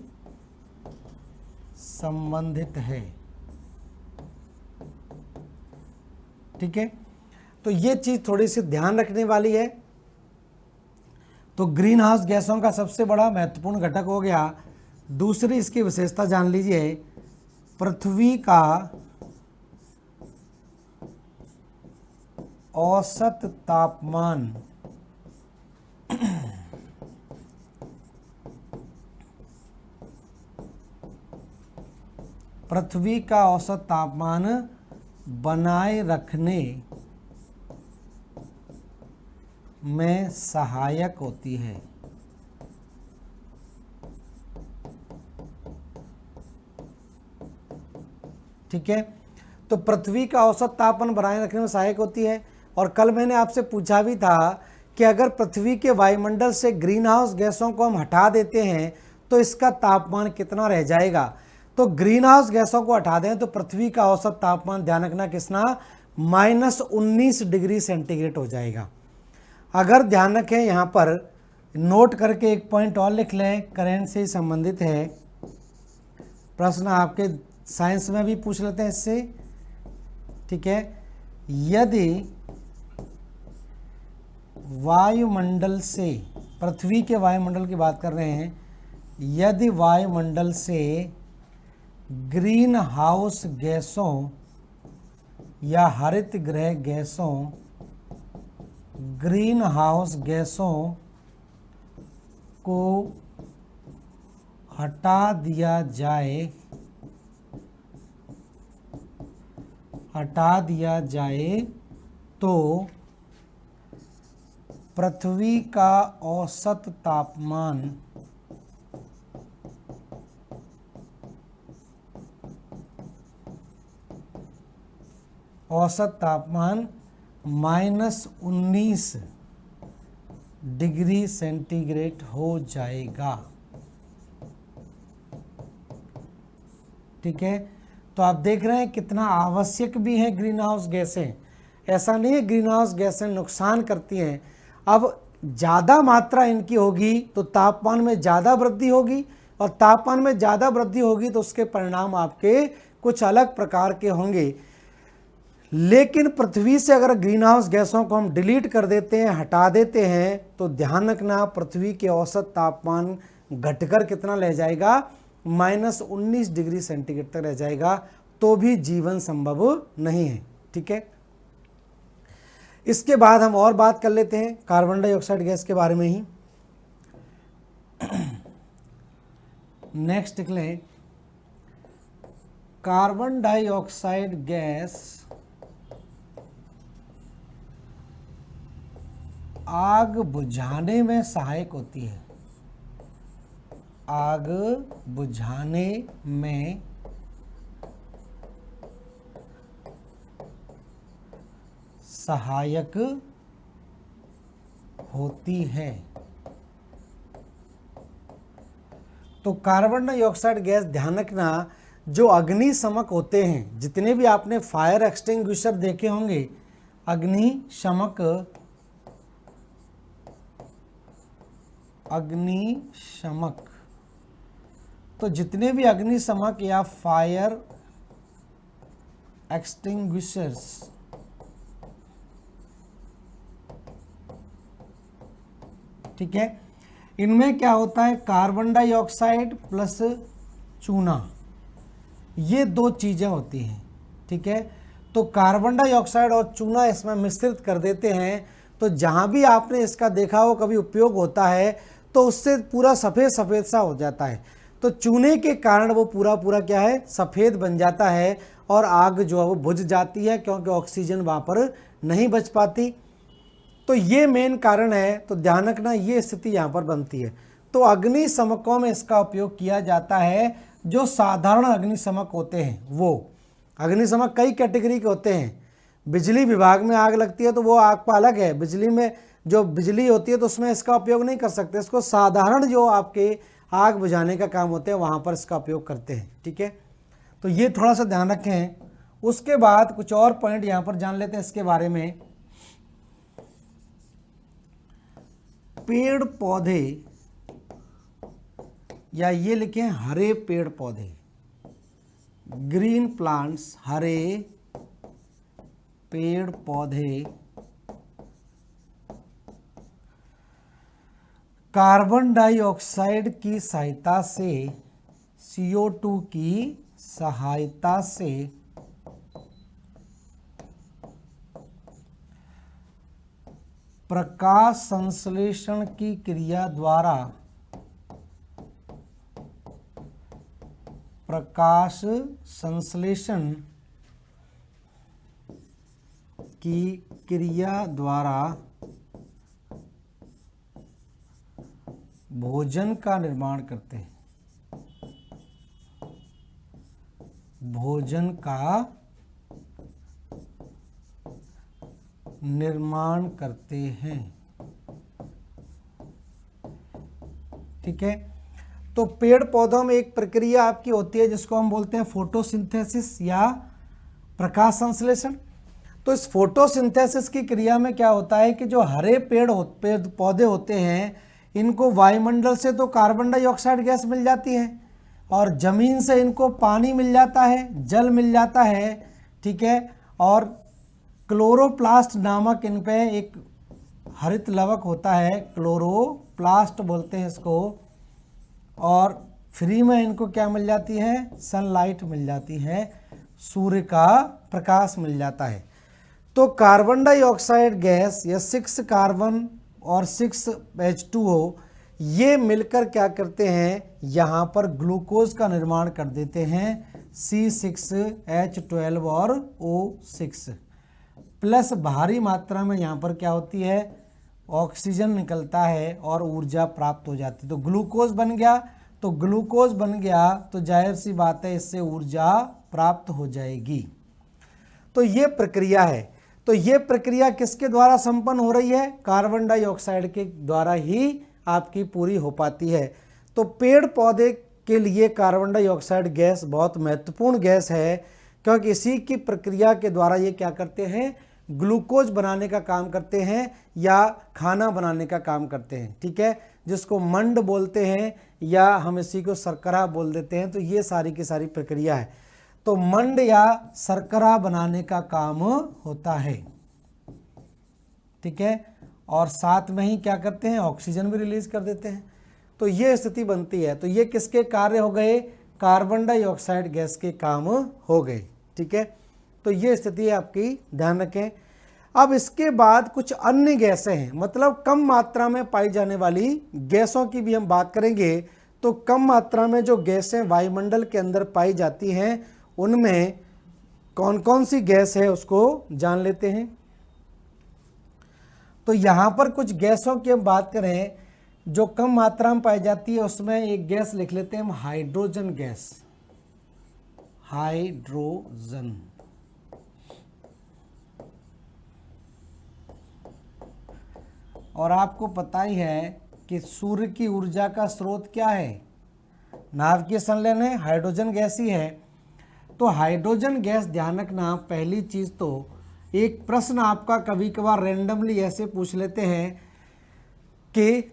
संबंधित है। ठीक है, तो ये चीज थोड़ी सी ध्यान रखने वाली है। तो ग्रीन हाउस गैसों का सबसे बड़ा महत्वपूर्ण घटक हो गया। दूसरी इसकी विशेषता जान लीजिए, पृथ्वी का औसत तापमान पृथ्वी का औसत तापमान बनाए रखने में सहायक होती है। ठीक है, तो पृथ्वी का औसत तापमान बनाए रखने में सहायक होती है। और कल मैंने आपसे पूछा भी था कि अगर पृथ्वी के वायुमंडल से ग्रीन हाउस गैसों को हम हटा देते हैं तो इसका तापमान कितना रह जाएगा। तो ग्रीन हाउस गैसों को हटा दें तो पृथ्वी का औसत तापमान ध्यान रखना कितना, -19 डिग्री सेंटीग्रेड हो जाएगा। अगर ध्यान रखें, यहाँ पर नोट करके एक पॉइंट और लिख लें, करंट से संबंधित है, प्रश्न आपके साइंस में भी पूछ लेते हैं इससे। ठीक है, यदि वायुमंडल से, पृथ्वी के वायुमंडल की बात कर रहे हैं, यदि वायुमंडल से ग्रीन हाउस गैसों या हरित गृह गैसों, ग्रीन हाउस गैसों को हटा दिया जाए तो पृथ्वी का औसत तापमान -19 डिग्री सेंटीग्रेड हो जाएगा। ठीक है, तो आप देख रहे हैं कितना आवश्यक भी है ग्रीन हाउस गैसें। ऐसा नहीं है ग्रीन हाउस गैसें नुकसान करती हैं। अब ज़्यादा मात्रा इनकी होगी तो तापमान में ज़्यादा वृद्धि होगी, और तापमान में ज़्यादा वृद्धि होगी तो उसके परिणाम आपके कुछ अलग प्रकार के होंगे। लेकिन पृथ्वी से अगर ग्रीन हाउस गैसों को हम डिलीट कर देते हैं, हटा देते हैं, तो ध्यान रखना पृथ्वी के औसत तापमान घटकर कितना रह जाएगा, -19 डिग्री सेंटीग्रेड तक रह जाएगा, तो भी जीवन संभव नहीं है। ठीक है, इसके बाद हम और बात कर लेते हैं कार्बन डाइऑक्साइड गैस के बारे में ही। नेक्स्ट लिख लें, कार्बन डाइऑक्साइड गैस आग बुझाने में सहायक होती है। आग बुझाने में सहायक होती है। तो कार्बन डाइऑक्साइड गैस ध्यान रखना, जो अग्निशमक होते हैं, जितने भी आपने फायर एक्सटिंग्विशर देखे होंगे, अग्निशमक तो जितने भी अग्निशमक या फायर एक्सटिंग्विशर्स, ठीक है, इनमें क्या होता है, कार्बन डाइऑक्साइड प्लस चूना, ये दो चीजें होती हैं। ठीक है, तो कार्बन डाइऑक्साइड और चूना इसमें मिश्रित कर देते हैं, तो जहां भी आपने इसका देखा हो कभी उपयोग होता है तो उससे पूरा सफ़ेद सफ़ेद सा हो जाता है। तो चूने के कारण वो पूरा क्या है, सफ़ेद बन जाता है, और आग जो है वो बुझ जाती है, क्योंकि ऑक्सीजन वहाँ पर नहीं बच पाती। तो ये मेन कारण है। तो ध्यान रखना, ये स्थिति यहाँ पर बनती है। तो अग्निशमकों में इसका उपयोग किया जाता है। जो साधारण अग्निशमक होते हैं, वो अग्निशमक कई कैटेगरी के होते हैं। बिजली विभाग में आग लगती है तो वो आग पर अलग है, बिजली में जो बिजली होती है तो उसमें इसका उपयोग नहीं कर सकते। इसको साधारण जो आपके आग बुझाने का काम होते हैं वहाँ पर इसका उपयोग करते हैं। ठीक है, तो ये थोड़ा सा ध्यान रखें। उसके बाद कुछ और पॉइंट यहाँ पर जान लेते हैं इसके बारे में। पेड़ पौधे या ये लिखें हरे पेड़ पौधे, ग्रीन प्लांट्स, हरे पेड़ पौधे कार्बन डाइऑक्साइड की सहायता से, CO2 की सहायता से प्रकाश संश्लेषण की क्रिया द्वारा, प्रकाश संश्लेषण की क्रिया द्वारा भोजन का निर्माण करते हैं, भोजन का निर्माण करते हैं। ठीक है, तो पेड़ पौधों में एक प्रक्रिया आपकी होती है जिसको हम बोलते हैं फोटोसिंथेसिस या प्रकाश संश्लेषण। तो इस फोटोसिंथेसिस की क्रिया में क्या होता है कि जो हरे पेड़ पौधे होते हैं, इनको वायुमंडल से तो कार्बन डाइऑक्साइड गैस मिल जाती है और जमीन से इनको पानी मिल जाता है, जल मिल जाता है। ठीक है, और क्लोरोप्लास्ट नामक इन पे एक हरित लवक होता है, क्लोरोप्लास्ट बोलते हैं इसको, और फ्री में इनको क्या मिल जाती है, सनलाइट मिल जाती है, सूर्य का प्रकाश मिल जाता है। तो कार्बन डाइऑक्साइड गैस या 6 कार्बन और 6 H2O ये मिलकर क्या करते हैं, यहाँ पर ग्लूकोज का निर्माण कर देते हैं, C6H12 और O6 प्लस भारी मात्रा में यहाँ पर क्या होती है, ऑक्सीजन निकलता है और ऊर्जा प्राप्त हो जाती है। तो ग्लूकोज बन गया, तो ग्लूकोज बन गया तो जाहिर सी बात है इससे ऊर्जा प्राप्त हो जाएगी। तो ये प्रक्रिया है। तो ये प्रक्रिया किसके द्वारा संपन्न हो रही है, कार्बन डाइऑक्साइड के द्वारा ही आपकी पूरी हो पाती है। तो पेड़ पौधे के लिए कार्बन डाइऑक्साइड गैस बहुत महत्वपूर्ण गैस है, क्योंकि इसी की प्रक्रिया के द्वारा ये क्या करते हैं, ग्लूकोज बनाने का काम करते हैं या खाना बनाने का काम करते हैं। ठीक है, जिसको मंड बोलते हैं या हम इसी को शर्करा बोल देते हैं। तो ये सारी की सारी प्रक्रिया है। तो मंड या शर्करा बनाने का काम होता है। ठीक है, और साथ में ही क्या करते हैं, ऑक्सीजन भी रिलीज कर देते हैं। तो ये स्थिति बनती है। तो ये किसके कार्य हो गए, कार्बन डाइऑक्साइड गैस के काम हो गए। ठीक है, तो ये स्थिति आपकी ध्यान रखें। अब इसके बाद कुछ अन्य गैसें हैं, मतलब कम मात्रा में पाई जाने वाली गैसों की भी हम बात करेंगे। तो कम मात्रा में जो गैसें वायुमंडल के अंदर पाई जाती हैं, उनमें कौन कौन सी गैस है उसको जान लेते हैं। तो यहाँ पर कुछ गैसों की हम बात करें जो कम मात्रा में पाई जाती है, उसमें एक गैस लिख लेते हैं हम, हाइड्रोजन गैस। हाइड्रोजन, और आपको पता ही है कि सूर्य की ऊर्जा का स्रोत क्या है, नाभिकीय संलयन है, हाइड्रोजन गैस ही है। तो हाइड्रोजन गैस, ध्यान रखना, पहली चीज तो एक प्रश्न आपका कभी कभार रैंडमली ऐसे पूछ लेते हैं कि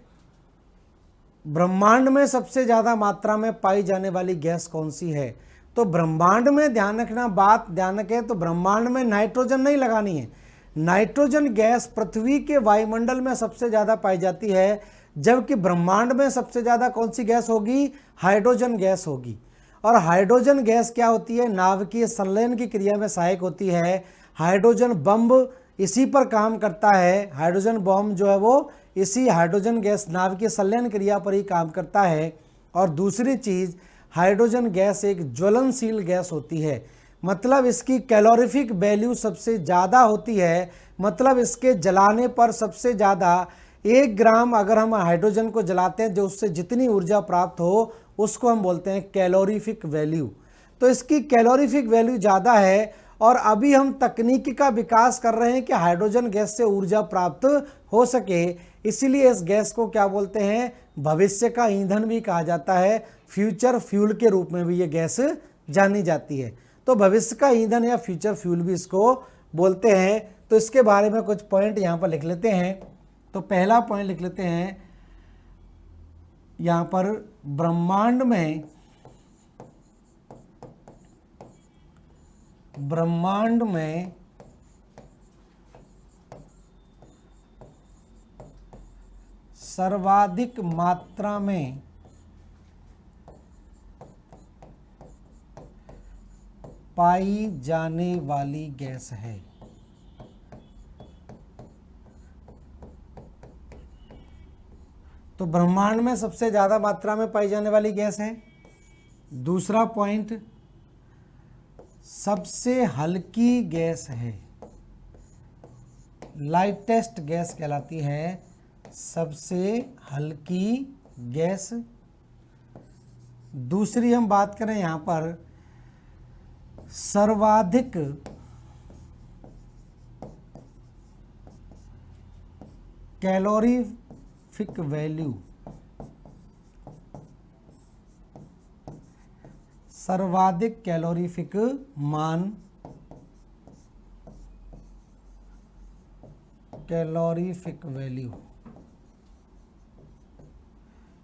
ब्रह्मांड में सबसे ज्यादा मात्रा में पाई जाने वाली गैस कौन सी है। तो ब्रह्मांड में, ध्यान रखना, बात ध्यान रखें, तो ब्रह्मांड में नाइट्रोजन नहीं लगानी है। नाइट्रोजन गैस पृथ्वी के वायुमंडल में सबसे ज्यादा पाई जाती है, जबकि ब्रह्मांड में सबसे ज्यादा कौन सी गैस होगी, हाइड्रोजन गैस होगी। और हाइड्रोजन गैस क्या होती है, नाभिकीय संलयन की क्रिया में सहायक होती है। हाइड्रोजन बम इसी पर काम करता है, हाइड्रोजन बम जो है वो इसी हाइड्रोजन गैस नाभिकीय संलयन क्रिया पर ही काम करता है। और दूसरी चीज, हाइड्रोजन गैस एक ज्वलनशील गैस होती है, मतलब इसकी कैलोरीफिक वैल्यू सबसे ज़्यादा होती है, मतलब इसके जलाने पर सबसे ज़्यादा 1 ग्राम अगर हम हाइड्रोजन को जलाते हैं, जो उससे जितनी ऊर्जा प्राप्त हो उसको हम बोलते हैं कैलोरीफिक वैल्यू। तो इसकी कैलोरीफिक वैल्यू ज़्यादा है, और अभी हम तकनीकी का विकास कर रहे हैं कि हाइड्रोजन गैस से ऊर्जा प्राप्त हो सके। इसीलिए इस गैस को क्या बोलते हैं, भविष्य का ईंधन भी कहा जाता है, फ्यूचर फ्यूल के रूप में भी ये गैस जानी जाती है। तो भविष्य का ईंधन या फ्यूचर फ्यूल भी इसको बोलते हैं। तो इसके बारे में कुछ पॉइंट यहाँ पर लिख लेते हैं। तो पहला पॉइंट लिख लेते हैं, यहाँ पर ब्रह्मांड में सर्वाधिक मात्रा में पाई जाने वाली गैस है। तो ब्रह्मांड में सबसे ज्यादा मात्रा में पाई जाने वाली गैस है। दूसरा पॉइंट, सबसे हल्की गैस है, लाइटेस्ट गैस कहलाती है, सबसे हल्की गैस। दूसरी हम बात करें यहां पर सर्वाधिक कैलोरीफिक वैल्यू, सर्वाधिक कैलोरीफिक मान, कैलोरीफिक वैल्यू।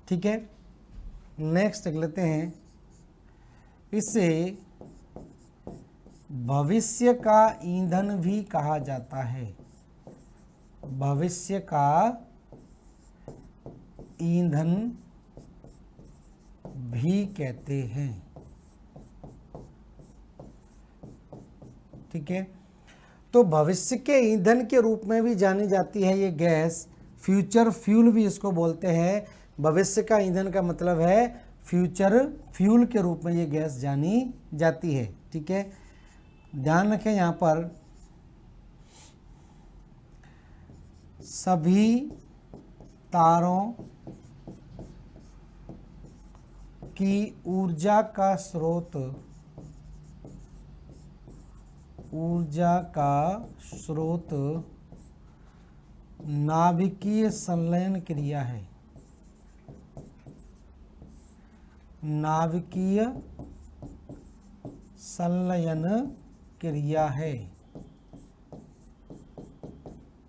ठीक है, नेक्स्ट देख लेते हैं, इसे भविष्य का ईंधन भी कहा जाता है। भविष्य का ईंधन भी कहते हैं। ठीक है, तो भविष्य के ईंधन के रूप में भी जानी जाती है ये गैस, फ्यूचर फ्यूल भी इसको बोलते हैं। भविष्य का ईंधन का मतलब है फ्यूचर फ्यूल के रूप में ये गैस जानी जाती है। ठीक है, ध्यान रखें यहाँ पर सभी तारों की ऊर्जा का स्रोत नाभिकीय संलयन क्रिया है। नाभिकीय संलयन क्रिया है।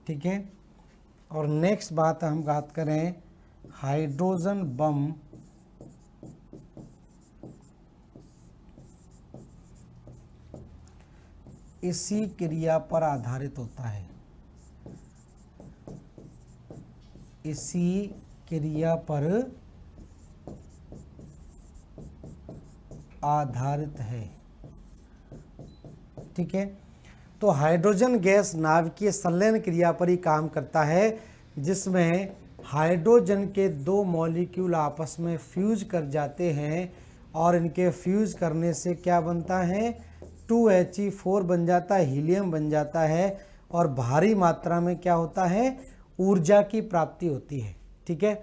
ठीक है, और नेक्स्ट बात हम बात करें हाइड्रोजन बम इसी क्रिया पर आधारित होता है। इसी क्रिया पर आधारित है। ठीक है, तो हाइड्रोजन गैस नाभिकीय संलयन क्रिया पर ही काम करता है, जिसमें हाइड्रोजन के दो मॉलिक्यूल आपस में फ्यूज कर जाते हैं और इनके फ्यूज करने से क्या बनता है, 2He4 बन जाता है, हीलियम बन जाता है और भारी मात्रा में क्या होता है, ऊर्जा की प्राप्ति होती है। ठीक है,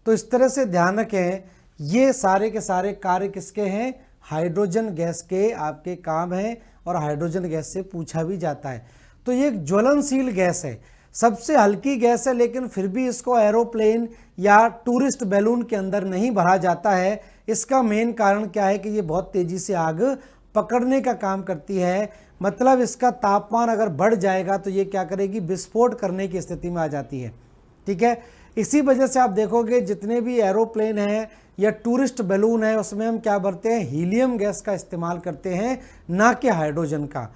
तो इस तरह से ध्यान रखें, ये सारे के सारे कार्य किसके हैं, हाइड्रोजन गैस के आपके काम हैं और हाइड्रोजन गैस से पूछा भी जाता है। तो ये एक ज्वलनशील गैस है, सबसे हल्की गैस है, लेकिन फिर भी इसको एरोप्लेन या टूरिस्ट बैलून के अंदर नहीं भरा जाता है। इसका मेन कारण क्या है कि ये बहुत तेजी से आग पकड़ने का काम करती है। मतलब इसका तापमान अगर बढ़ जाएगा तो ये क्या करेगी, विस्फोट करने की स्थिति में आ जाती है। ठीक है, इसी वजह से आप देखोगे जितने भी एरोप्लेन हैं या टूरिस्ट बैलून है उसमें हम क्या भरते हैं, हीलियम गैस का इस्तेमाल करते हैं, ना कि हाइड्रोजन का।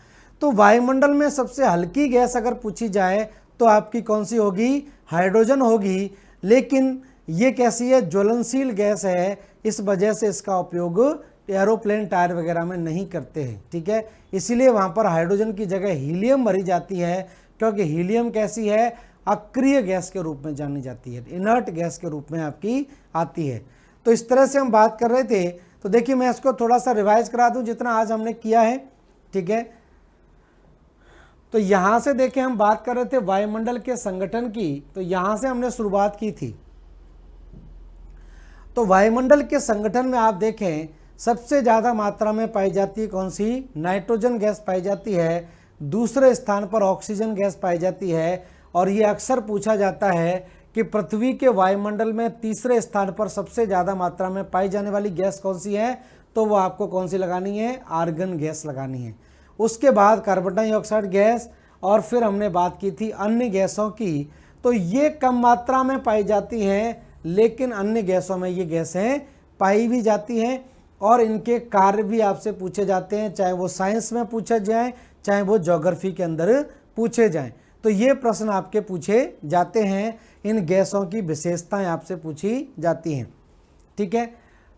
तो वायुमंडल में सबसे हल्की गैस अगर पूछी जाए तो आपकी कौन सी होगी, हाइड्रोजन होगी। लेकिन ये कैसी है, ज्वलनशील गैस है, इस वजह से इसका उपयोग एरोप्लेन टायर वगैरह में नहीं करते हैं। ठीक है, इसीलिए वहाँ पर हाइड्रोजन की जगह हीलियम भरी जाती है, क्योंकि हीलियम कैसी है, अक्रिय गैस के रूप में जानी जाती है, इनर्ट गैस के रूप में आपकी आती है। तो इस तरह से हम बात कर रहे थे। तो देखिए मैं इसको थोड़ा सा रिवाइज करा दूं जितना आज हमने किया है। ठीक है, तो यहां से देखें हम बात कर रहे थे वायुमंडल के संगठन की, तो यहां से हमने शुरुआत की थी। तो वायुमंडल के संगठन में आप देखें सबसे ज़्यादा मात्रा में पाई जाती है कौन सी, नाइट्रोजन गैस पाई जाती है, दूसरे स्थान पर ऑक्सीजन गैस पाई जाती है। और ये अक्सर पूछा जाता है कि पृथ्वी के वायुमंडल में तीसरे स्थान पर सबसे ज़्यादा मात्रा में पाई जाने वाली गैस कौन सी है, तो वो आपको कौन सी लगानी है, आर्गन गैस लगानी है। उसके बाद कार्बन डाइऑक्साइड गैस, और फिर हमने बात की थी अन्य गैसों की। तो ये कम मात्रा में पाई जाती हैं, लेकिन अन्य गैसों में ये गैसें पाई भी जाती हैं और इनके कार्य भी आपसे पूछे जाते हैं, चाहे वो साइंस में पूछे जाएं, चाहे वो ज्योग्राफी के अंदर पूछे जाएं। तो ये प्रश्न आपके पूछे जाते हैं, इन गैसों की विशेषताएं आपसे पूछी जाती हैं। ठीक है,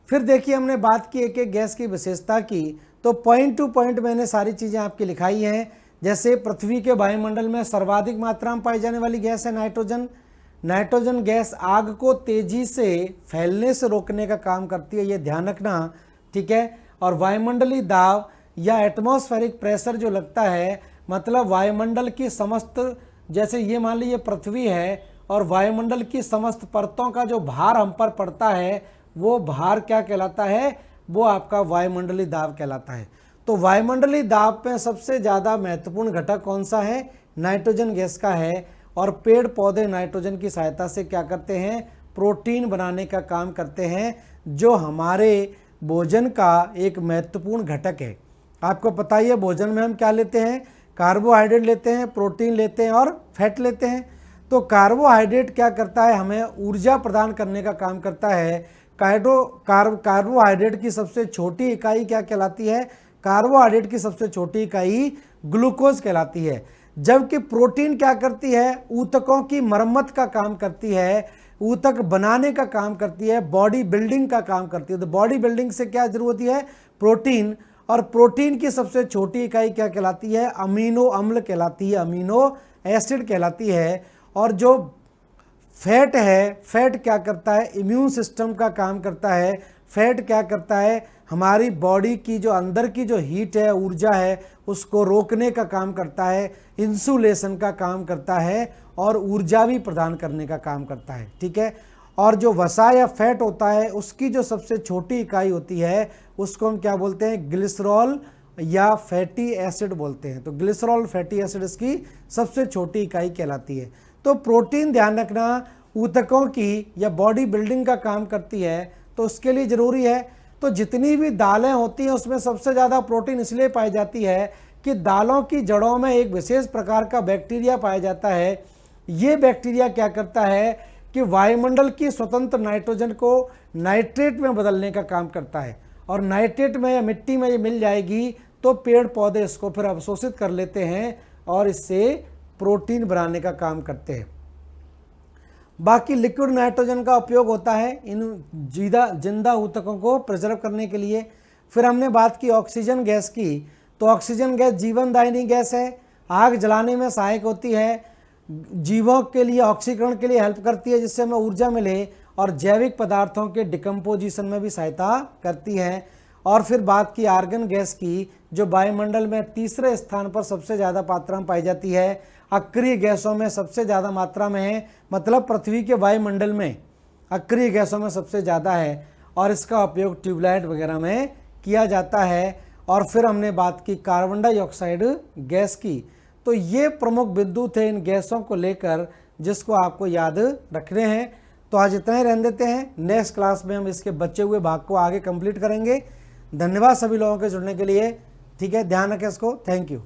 फिर देखिए हमने बात की एक एक गैस की विशेषता की, तो पॉइंट टू पॉइंट मैंने सारी चीज़ें आपकी लिखाई हैं। जैसे पृथ्वी के वायुमंडल में सर्वाधिक मात्रा में पाई जाने वाली गैस है नाइट्रोजन। नाइट्रोजन गैस आग को तेजी से फैलने से रोकने का काम करती है, ये ध्यान रखना। ठीक है, और वायुमंडलीय दाब या एटमॉस्फेरिक प्रेशर जो लगता है, मतलब वायुमंडल की समस्त, जैसे ये मान लीजिए पृथ्वी है और वायुमंडल की समस्त परतों का जो भार हम पर पड़ता है वो भार क्या कहलाता है, वो आपका वायुमंडलीय दाब कहलाता है। तो वायुमंडलीय दाब में सबसे ज़्यादा महत्वपूर्ण घटक कौन सा है, नाइट्रोजन गैस का है। और पेड़ पौधे नाइट्रोजन की सहायता से क्या करते हैं, प्रोटीन बनाने का काम करते हैं, जो हमारे भोजन का एक महत्वपूर्ण घटक है। आपको पता ही है भोजन में हम क्या लेते हैं, कार्बोहाइड्रेट लेते हैं, प्रोटीन लेते हैं और फैट लेते हैं। तो कार्बोहाइड्रेट क्या करता है, हमें ऊर्जा प्रदान करने का काम करता है। कार्बोहाइड्रेट की सबसे छोटी इकाई क्या कहलाती है, कार्बोहाइड्रेट की सबसे छोटी इकाई ग्लूकोज कहलाती है। जबकि प्रोटीन क्या करती है, ऊतकों की मरम्मत का काम करती है, ऊतक बनाने का काम करती है, बॉडी बिल्डिंग का काम करती है। तो बॉडी बिल्डिंग से क्या जरूरत है, प्रोटीन। और प्रोटीन की सबसे छोटी इकाई क्या कहलाती है, अमीनो अम्ल कहलाती है, अमीनो एसिड कहलाती है। और जो फैट है, फैट क्या करता है, इम्यून सिस्टम का काम करता है। फैट क्या करता है, हमारी बॉडी की जो अंदर की जो हीट है, ऊर्जा है, उसको रोकने का काम करता है, इंसुलेशन का काम करता है और ऊर्जा भी प्रदान करने का काम करता है। ठीक है, और जो वसा या फैट होता है उसकी जो सबसे छोटी इकाई होती है उसको हम क्या बोलते हैं, ग्लिसरॉल या फैटी एसिड बोलते हैं। तो ग्लिसरॉल फैटी एसिड इसकी सबसे छोटी इकाई कहलाती है। तो प्रोटीन ध्यान रखना ऊतकों की या बॉडी बिल्डिंग का काम करती है, तो उसके लिए ज़रूरी है। तो जितनी भी दालें होती हैं उसमें सबसे ज़्यादा प्रोटीन इसलिए पाई जाती है कि दालों की जड़ों में एक विशेष प्रकार का बैक्टीरिया पाया जाता है। ये बैक्टीरिया क्या करता है कि वायुमंडल की स्वतंत्र नाइट्रोजन को नाइट्रेट में बदलने का काम करता है, और नाइट्रेट में या मिट्टी में ये मिल जाएगी तो पेड़ पौधे इसको फिर अवशोषित कर लेते हैं और इससे प्रोटीन बनाने का काम करते हैं। बाकी लिक्विड नाइट्रोजन का उपयोग होता है इन जिंदा ऊतकों को प्रिजर्व करने के लिए। फिर हमने बात की ऑक्सीजन गैस की, तो ऑक्सीजन गैस जीवनदायिनी गैस है, आग जलाने में सहायक होती है, जीवों के लिए ऑक्सीकरण के लिए हेल्प करती है जिससे हमें ऊर्जा मिले, और जैविक पदार्थों के डिकम्पोजिशन में भी सहायता करती है। और फिर बात की आर्गन गैस की, जो वायुमंडल में तीसरे स्थान पर सबसे ज़्यादा मात्रा में पाई जाती है, अक्रिय गैसों में सबसे ज़्यादा मात्रा में है, मतलब पृथ्वी के वायुमंडल में अक्रिय गैसों में सबसे ज़्यादा है, और इसका उपयोग ट्यूबलाइट वगैरह में किया जाता है। और फिर हमने बात की कार्बन डाइऑक्साइड गैस की। तो ये प्रमुख बिंदु थे इन गैसों को लेकर जिसको आपको याद रखने हैं। तो आज इतना ही रहने देते हैं, नेक्स्ट क्लास में हम इसके बचे हुए भाग को आगे कंप्लीट करेंगे। धन्यवाद सभी लोगों के जुड़ने के लिए। ठीक है, ध्यान रखें इसको। Thank you.